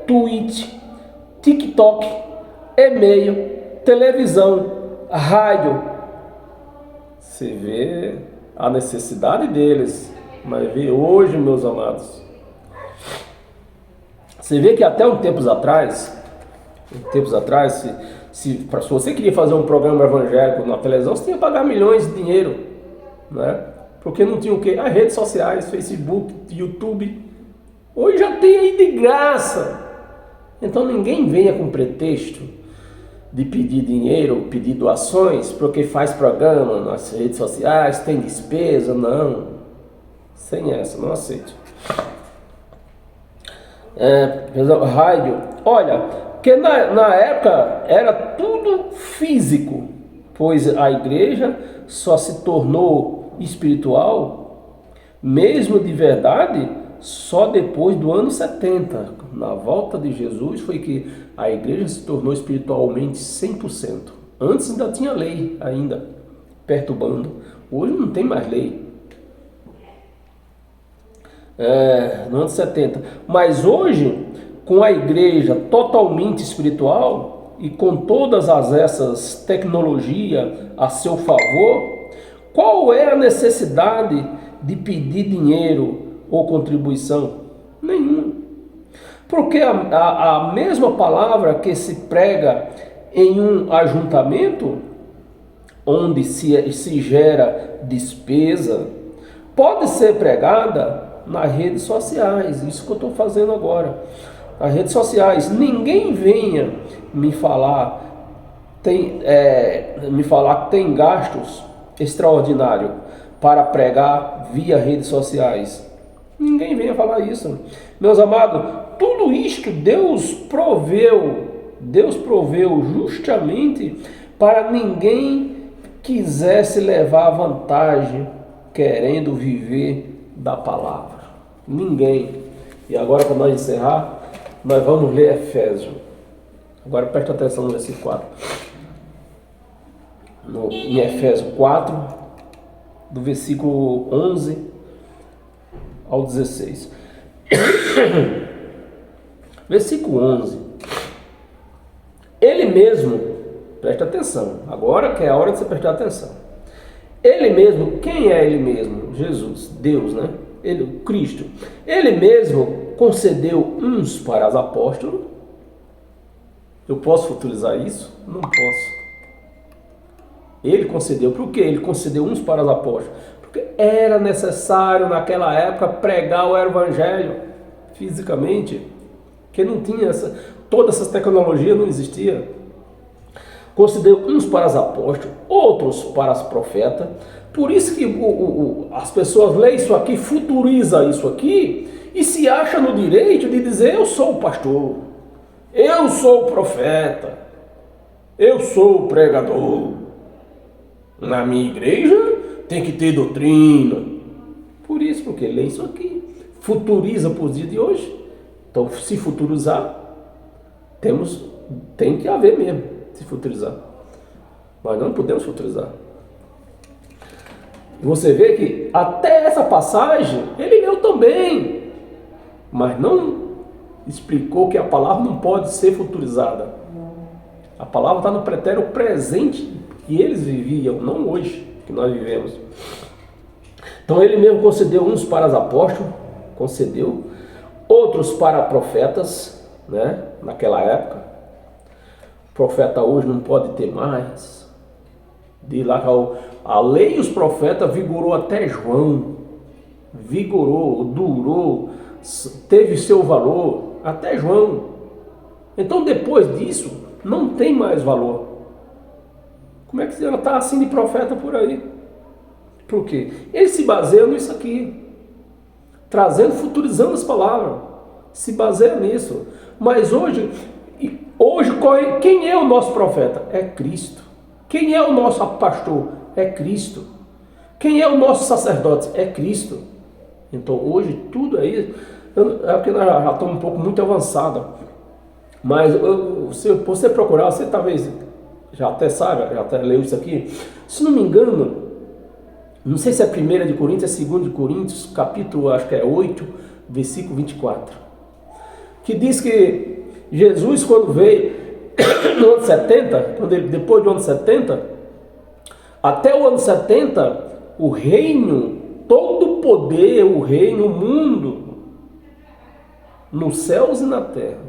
Twitch, TikTok, e-mail, televisão, rádio. Você vê a necessidade deles, mas vê hoje, meus amados. Você vê que até tempos atrás, se você queria fazer um programa evangélico na televisão, você tinha que pagar milhões de dinheiro, né? Porque não tinha o quê? As redes sociais, Facebook, YouTube. Hoje já tem aí de graça. Então ninguém venha com pretexto de pedir dinheiro, pedir doações, porque faz programa nas redes sociais, tem despesa. Não. Sem essa, não aceito. Rádio. Olha, que na época era tudo físico, pois a igreja só se tornou espiritual, mesmo de verdade, só depois do ano 70. Na volta de Jesus foi que a igreja se tornou espiritualmente 100%. Antes ainda tinha lei, ainda perturbando. Hoje não tem mais lei. No ano 70. Mas hoje, com a igreja totalmente espiritual e com todas essas tecnologias a seu favor, qual é a necessidade de pedir dinheiro ou contribuição? Nenhuma. Porque a mesma palavra que se prega em um ajuntamento onde se gera despesa, pode ser pregada nas redes sociais. Isso que eu estou fazendo agora. Nas redes sociais. Ninguém venha me falar que tem gastos extraordinários para pregar via redes sociais. Ninguém venha falar isso. Meus amados, tudo isto Deus proveu justamente para ninguém quisesse levar vantagem querendo viver da palavra. Ninguém. E agora, para nós encerrar, nós vamos ler Efésios. Agora presta atenção no versículo 4. Em Efésios 4, do versículo 11 ao 16. Versículo 11. Ele mesmo, presta atenção, agora que é a hora de você prestar atenção. Ele mesmo, quem é ele mesmo? Jesus, Deus, né? Ele, Cristo. Ele mesmo concedeu uns para os apóstolos. Eu posso futurizar isso? Não posso. Ele concedeu. Por quê? Ele concedeu uns para os apóstolos. Porque era necessário naquela época pregar o evangelho fisicamente. Que não tinha toda essa tecnologia, não existia. Concedeu uns para os apóstolos, outros para os profetas. Por isso que as pessoas leem isso aqui, futuriza isso aqui e se acha no direito de dizer: eu sou o pastor, eu sou o profeta, eu sou o pregador. Na minha igreja tem que ter doutrina. Por isso, porque lê isso aqui, futuriza para os dias de hoje. Então, se futurizar, tem que haver mesmo, se futurizar. Mas não podemos futurizar. Você vê que até essa passagem, ele leu também, mas não explicou que a palavra não pode ser futurizada. A palavra está no pretérito presente que eles viviam, não hoje, que nós vivemos. Então ele mesmo concedeu uns para os apóstolos, concedeu, outros para profetas, né, naquela época. Profeta hoje não pode ter mais. De lá a lei e os profetas vigorou até João. Vigorou, durou, teve seu valor até João. Então depois disso não tem mais valor. Como é que ela está assim de profeta por aí? Por quê? Eles se baseiam nisso aqui, trazendo, futurizando as palavras, se baseia nisso. Mas hoje quem é o nosso profeta? É Cristo. Quem é o nosso pastor? É Cristo. Quem é o nosso sacerdote? É Cristo. Então hoje tudo aí, é porque nós já estamos um pouco muito avançados. Mas se você procurar, você talvez já até saiba, já até leu isso aqui. Se não me engano, não sei se é 1 de Coríntios, é 2 de Coríntios, capítulo, acho que é 8, versículo 24. Que diz que Jesus, quando veio no ano 70, depois do ano 70, até o ano 70, o reino, todo o poder, o reino, o mundo, nos céus e na terra,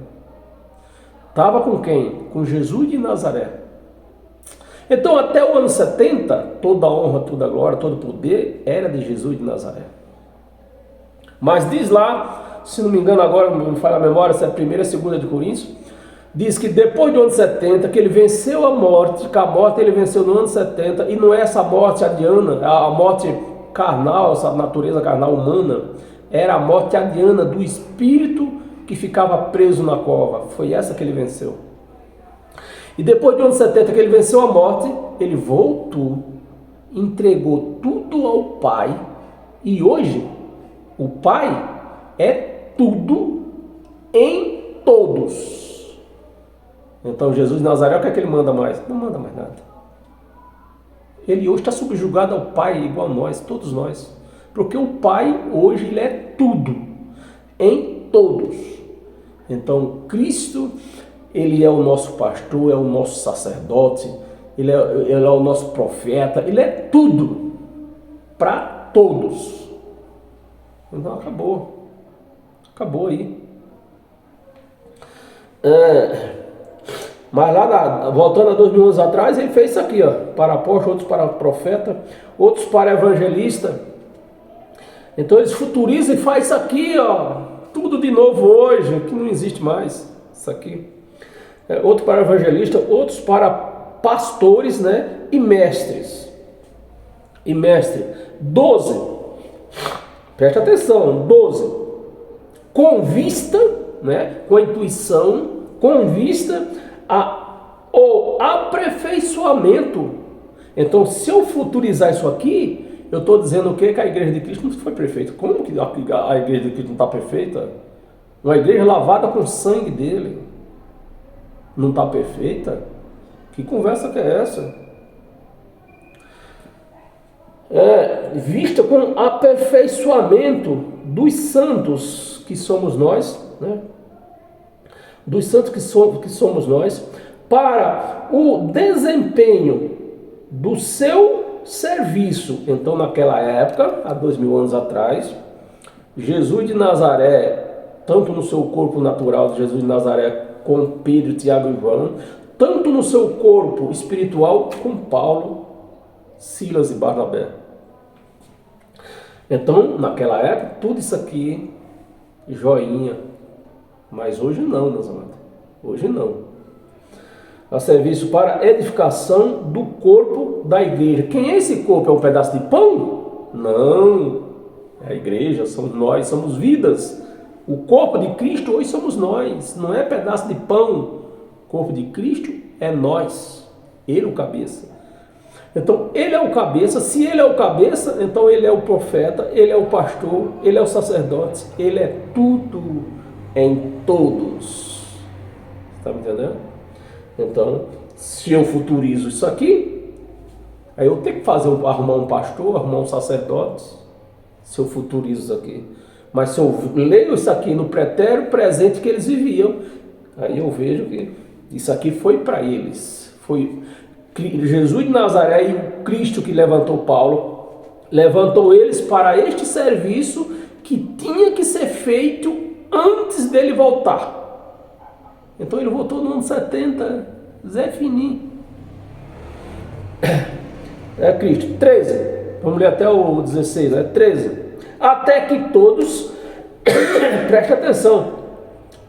estava com quem? Com Jesus de Nazaré. Então, até o ano 70, toda a honra, toda a glória, todo o poder era de Jesus de Nazaré. Mas diz lá, se não me engano agora, não me falha a memória, se é a 1ª e 2 de Coríntios, diz que depois do ano 70, que ele venceu a morte, que a morte ele venceu no ano 70, e não é essa morte adiana, a morte carnal, essa natureza carnal humana, era a morte adiana do espírito que ficava preso na cova. Foi essa que ele venceu. E depois do ano 70 que ele venceu a morte, ele voltou, entregou tudo ao Pai, e hoje o Pai é tudo em todos. Então Jesus de Nazaré, o que é que ele manda mais? Não manda mais nada. Ele hoje está subjugado ao Pai, igual nós, todos nós. Porque o Pai hoje ele é tudo, em todos. Então Cristo, ele é o nosso pastor, é o nosso sacerdote, ele é o nosso profeta, ele é tudo para todos. Então acabou aí. Mas lá, voltando a 2000 anos atrás, ele fez isso aqui, ó, para apóstolo, outros para profeta, outros para evangelista. Então eles futurizam e faz isso aqui, ó, tudo de novo hoje, que não existe mais, isso aqui. Outro para evangelista, outros para pastores, né, e mestres. E mestre, 12, presta atenção, 12, com vista, né, com a intuição, com vista ao aperfeiçoamento. Então, se eu futurizar isso aqui, eu estou dizendo o quê? Que a igreja de Cristo não foi perfeita. Como que a igreja de Cristo não está perfeita? Uma igreja lavada com o sangue dele não está perfeita? Que conversa que é essa? Vista com aperfeiçoamento dos santos que somos nós, né? Dos santos que somos nós, para o desempenho do seu serviço. Então, naquela época, há 2000 anos atrás, Jesus de Nazaré, tanto no seu corpo natural de Jesus de Nazaré com Pedro, Tiago e João, tanto no seu corpo espiritual com Paulo, Silas e Barnabé. Então, naquela época, tudo isso aqui, joinha. Mas hoje não, meus amados. Hoje não. A serviço para edificação do corpo da igreja. Quem é esse corpo? É um pedaço de pão? Não. É a igreja, somos nós, somos vidas. O corpo de Cristo hoje somos nós. Não é pedaço de pão. O corpo de Cristo é nós. Ele é o cabeça. Então, ele é o cabeça. Se ele é o cabeça, então ele é o profeta, ele é o pastor, ele é o sacerdote, ele é tudo em todos. Está me entendendo? Então, se eu futurizo isso aqui, aí eu tenho que arrumar um pastor, arrumar um sacerdote, se eu futurizo isso aqui. Mas se eu leio isso aqui no pretérito presente que eles viviam, aí eu vejo que isso aqui foi para eles. Foi Jesus de Nazaré e o Cristo que levantou Paulo, levantou eles para este serviço que tinha que ser feito antes dele voltar. Então ele voltou no ano 70, Zé Fininho. É Cristo. 13. Vamos ler até o 16, né? 13. Até que todos, preste atenção,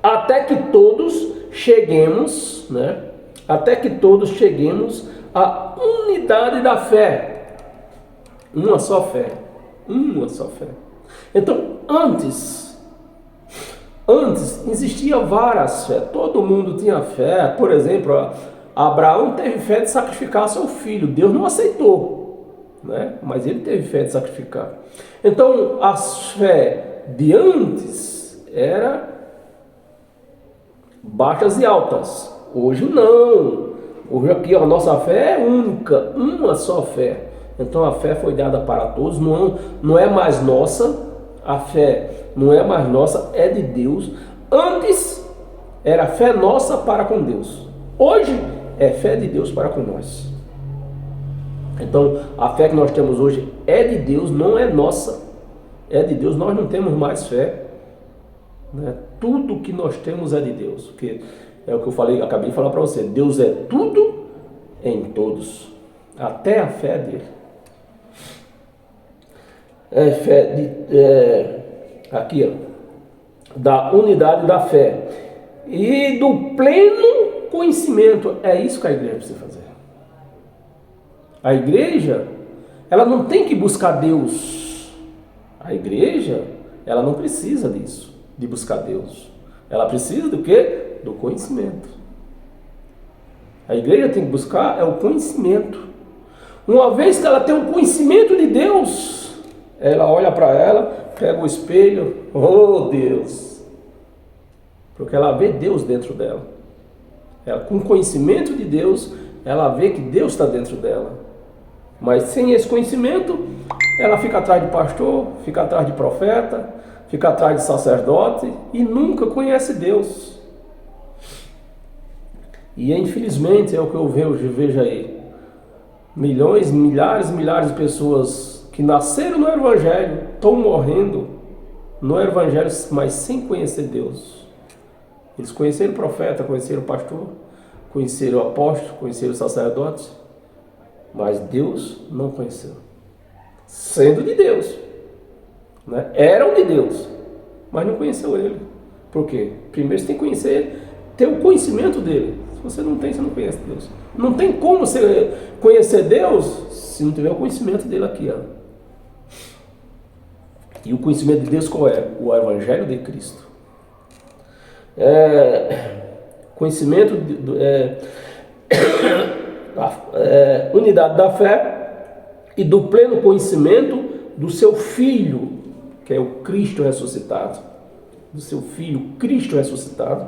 até que todos cheguemos, né? Até que todos cheguemos à unidade da fé. Uma só fé. Uma só fé. Então, antes existia várias fé, todo mundo tinha fé. Por exemplo, Abraão teve fé de sacrificar seu filho, Deus não aceitou, né? Mas ele teve fé de sacrificar. Então a fé de antes era baixas e altas, hoje não. Hoje aqui a nossa fé é única, uma só fé. Então a fé foi dada para todos, não é mais nossa. A fé não é mais nossa, é de Deus. Antes era fé nossa para com Deus. Hoje é fé de Deus para com nós. Então a fé que nós temos hoje é de Deus, não é nossa. É de Deus, nós não temos mais fé, né? Tudo que nós temos é de Deus. Porque é o que eu falei, acabei de falar para você. Deus é tudo em todos. Até a fé dele. É fé aqui, ó, da unidade da fé e do pleno conhecimento. É isso que a igreja precisa fazer. A igreja, ela não tem que buscar Deus. A igreja, ela não precisa disso, de buscar Deus. Ela precisa do quê? Do conhecimento. A igreja tem que buscar o conhecimento. Uma vez que ela tem o conhecimento de Deus, ela olha para ela, pega o espelho, oh Deus, porque ela vê Deus dentro dela. Ela, com conhecimento de Deus, ela vê que Deus está dentro dela. Mas sem esse conhecimento, ela fica atrás de pastor, fica atrás de profeta, fica atrás de sacerdote e nunca conhece Deus. E infelizmente é o que eu vejo aí. Milhões, milhares de pessoas que nasceram no Evangelho estão morrendo no Evangelho, mas sem conhecer Deus. Eles conheceram o profeta, conheceram o pastor, conheceram o apóstolo, conheceram os sacerdotes, mas Deus não conheceu. Sendo de Deus, né? Eram de Deus, mas não conheceu ele. Por quê? Primeiro você tem que conhecer, ter o conhecimento dele. Se você não tem, você não conhece Deus. Não tem como você conhecer Deus se não tiver o conhecimento dele aqui, ó. E o conhecimento de Deus qual é? O Evangelho de Cristo. Conhecimento unidade da fé e do pleno conhecimento do seu Filho, que é o Cristo ressuscitado. Do seu Filho, Cristo ressuscitado.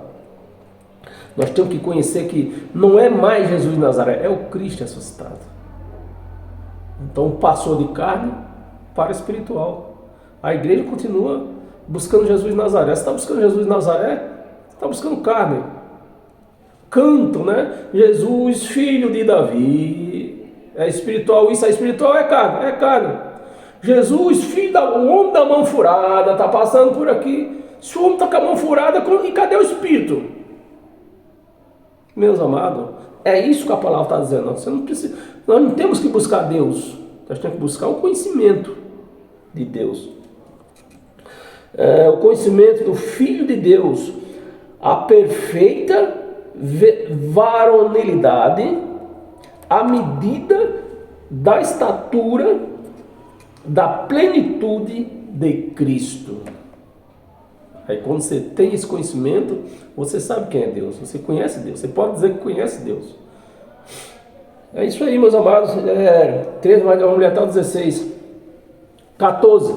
Nós temos que conhecer que não é mais Jesus de Nazaré, é o Cristo ressuscitado. Então passou de carne para espiritual. A igreja continua buscando Jesus de Nazaré. Você está buscando Jesus de Nazaré? Você está buscando carne. Canto, né? Jesus, filho de Davi. É espiritual, isso é espiritual, é carne, é carne. Jesus, filho do homem da mão furada, está passando por aqui. Se o homem está com a mão furada, e cadê o espírito? Meus amados, é isso que a palavra está dizendo. Você não precisa, nós não temos que buscar Deus, nós temos que buscar o conhecimento de Deus. O conhecimento do Filho de Deus, a perfeita varonilidade, a medida da estatura da plenitude de Cristo. Aí quando você tem esse conhecimento, você sabe quem é Deus, você conhece Deus, você pode dizer que conhece Deus. É isso aí, meus amados. 13 mais uma mulher, 16, 14.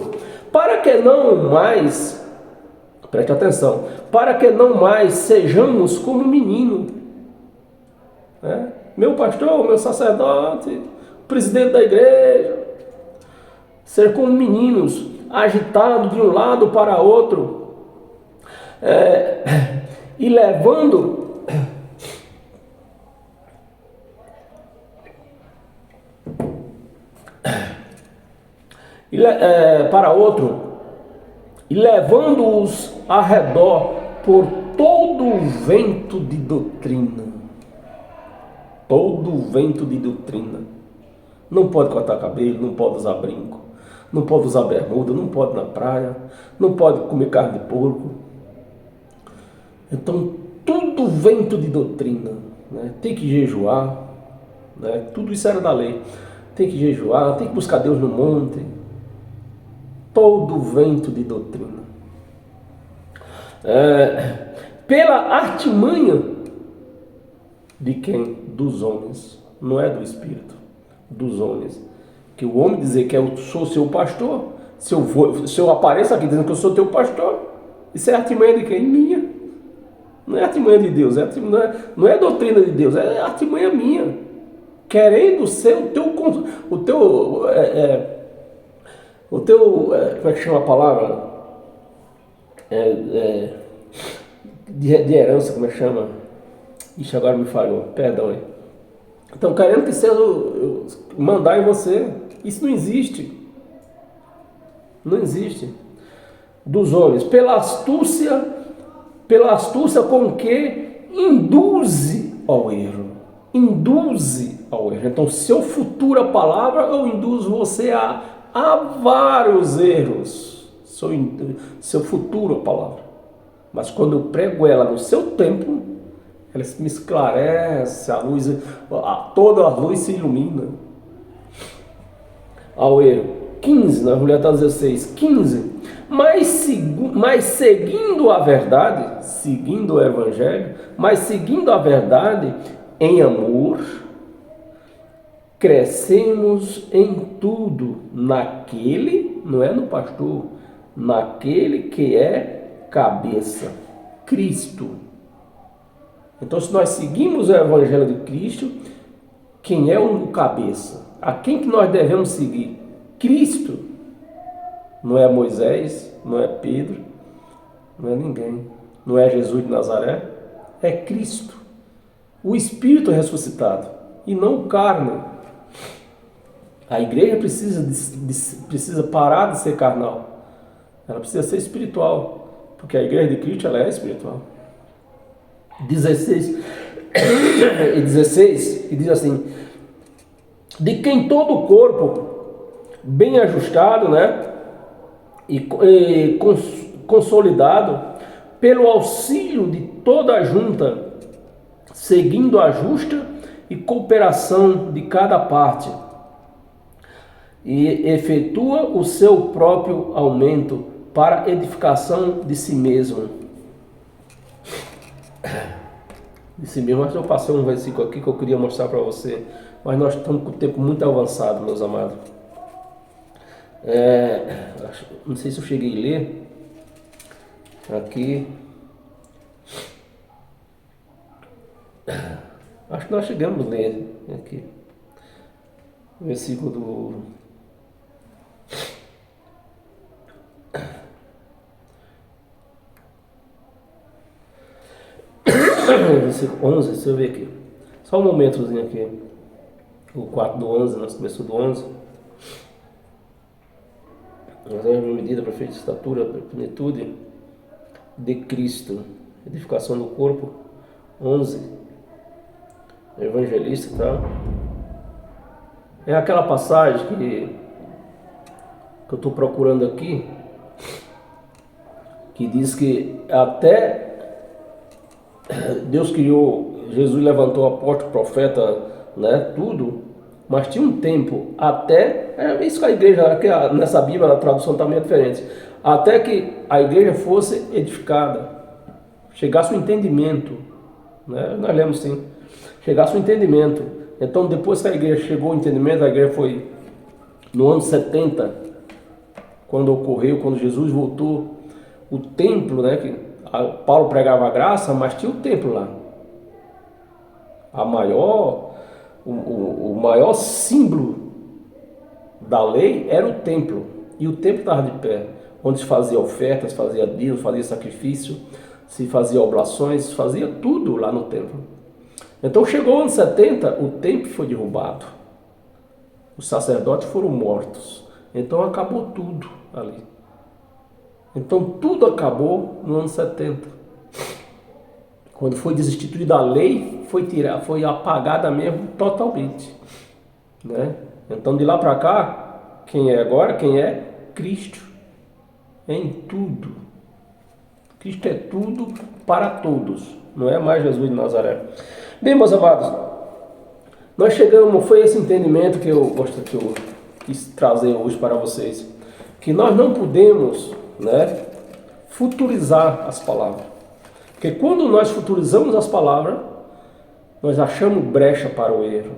Para que não mais, preste atenção, para que não mais sejamos como menino, né? Meu pastor, meu sacerdote, presidente da igreja, ser como meninos, agitados de um lado para outro, e levando para outro, e levando-os a redor por todo o vento de doutrina. Todo o vento de doutrina. Não pode cortar cabelo, não pode usar brinco, não pode usar bermuda, não pode ir na praia, não pode comer carne de porco. Então, tudo vento de doutrina, né? Tem que jejuar, né? Tudo isso era da lei. Tem que jejuar, tem que buscar Deus no monte. Todo vento de doutrina. Pela artimanha de quem? Dos homens. Não é do Espírito. Dos homens. Que o homem dizer que eu sou seu pastor, se eu apareço aqui dizendo que eu sou teu pastor, isso é artimanha de quem? Minha. Não é artimanha de Deus, não é doutrina de Deus, é artimanha minha. Querendo ser o teu como é que chama a palavra? De herança, como é que chama? Ixi, agora me falhou, perdão aí. Então, querendo que seja mandar em você, isso não existe. Não existe. Dos homens, pela astúcia com que induze ao erro. Induze ao erro. Então, se eu futuro a palavra, eu induzo você a vários erros. Se eu futuro a palavra. Mas quando eu prego ela no seu tempo, ela me esclarece, toda a luz se ilumina. Ao erro. 15, na mulher está 16, 15. Mas seguindo a verdade, seguindo o Evangelho, mas seguindo a verdade em amor, crescemos em tudo naquele, não é no pastor, naquele que é cabeça, Cristo. Então, se nós seguimos o Evangelho de Cristo, quem é o cabeça? A quem que nós devemos seguir? Cristo. Não é Moisés, não é Pedro, não é ninguém. Não é Jesus de Nazaré, é Cristo. O Espírito ressuscitado e não carne. A igreja precisa parar de ser carnal. Ela precisa ser espiritual, porque a igreja de Cristo ela é espiritual. 16. e 16, e diz assim: de quem todo o corpo, bem ajustado, né, e consolidado, pelo auxílio de toda a junta, seguindo a justa e cooperação de cada parte, e efetua o seu próprio aumento para edificação de si mesmo. De si mesmo, mas eu passei um versículo aqui que eu queria mostrar para você, mas nós estamos com o tempo muito avançado, meus amados. Não sei se eu cheguei a ler aqui. Acho que nós chegamos a ler aqui o versículo do versículo 11, deixa eu ver aqui. Só um momentozinho aqui. O 4 do 11, nós começamos do 11. Nós é uma medida perfeita de estatura, plenitude de Cristo, edificação do corpo. 11. Evangelista e tal. É aquela passagem que eu estou procurando aqui, que diz que até Deus criou, Jesus levantou apóstolo, profeta, né, tudo, mas tinha um tempo até, isso que a igreja, que nessa Bíblia a tradução também é diferente, até que a igreja fosse edificada, chegasse o entendimento, né, nós lemos sim, chegasse o entendimento. Então depois que a igreja chegou ao entendimento, a igreja foi no ano 70, quando ocorreu, quando Jesus voltou, o templo, né, que Paulo pregava a graça, mas tinha o templo lá. O maior símbolo da lei era o templo. E o templo estava de pé, onde se fazia ofertas, fazia dízimo, fazia sacrifício, se fazia oblações, fazia tudo lá no templo. Então chegou o ano 70, o templo foi derrubado. Os sacerdotes foram mortos. Então acabou tudo ali. Então tudo acabou no ano 70. Quando foi destituída a lei, foi apagada mesmo totalmente, né? Então de lá para cá, quem é agora? Quem é? Cristo. Em tudo. Cristo é tudo para todos. Não é mais Jesus de Nazaré. Bem, meus amados, nós chegamos, foi esse entendimento que eu quis trazer hoje para vocês, que nós não podemos, né, futurizar as palavras. Porque quando nós futurizamos as palavras, nós achamos brecha para o erro.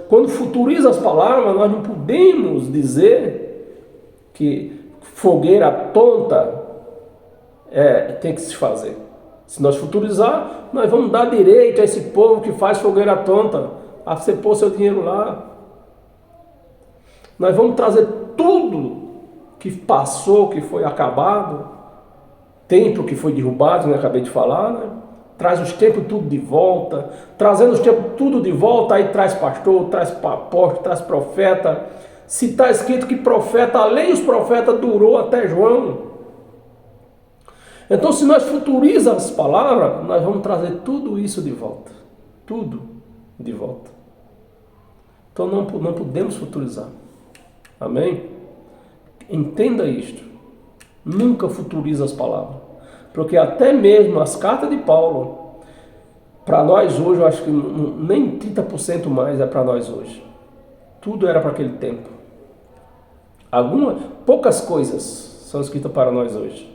Quando futuriza as palavras, nós não podemos dizer que fogueira tonta tem que se fazer. Se nós futurizar, nós vamos dar direito a esse povo que faz fogueira tonta a você pôr seu dinheiro lá. Nós vamos trazer tudo que passou, que foi acabado, templo que foi derrubado, né? Acabei de falar, né? Traz os templos tudo de volta, trazendo os templos tudo de volta, aí traz pastor, traz apóstolo, traz profeta. Se está escrito que profeta, além dos profetas, durou até João. Então, se nós futurizamos as palavras, nós vamos trazer tudo isso de volta. Tudo de volta. Então, não podemos futurizar. Amém? Entenda isto. Nunca futuriza as palavras. Porque até mesmo as cartas de Paulo, para nós hoje, eu acho que nem 30% mais é para nós hoje. Tudo era para aquele tempo. Poucas coisas são escritas para nós hoje.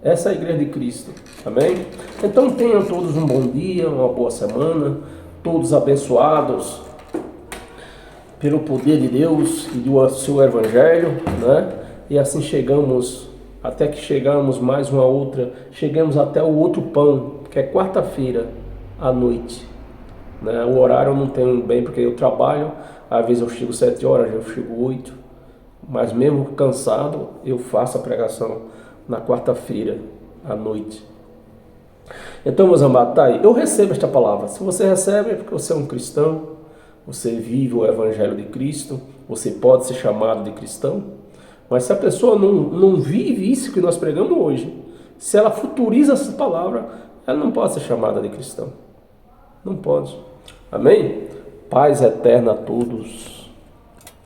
Essa é a igreja de Cristo. Amém? Então tenham todos um bom dia, uma boa semana, todos abençoados pelo poder de Deus e do seu evangelho, né? E assim chegamos, até que chegamos mais uma outra, chegamos até o outro pão, que é quarta-feira à noite, né? O horário eu não tenho bem, porque eu trabalho, às vezes eu chego 7 horas, eu chego 8, mas mesmo cansado, eu faço a pregação na quarta-feira à noite. Então, meus amados, tá aí. Eu recebo esta palavra. Se você recebe, é porque você é um cristão, você vive o evangelho de Cristo, você pode ser chamado de cristão. Mas se a pessoa não vive isso que nós pregamos hoje, se ela futuriza essa palavra, ela não pode ser chamada de cristão. Não pode. Amém? Paz eterna a todos.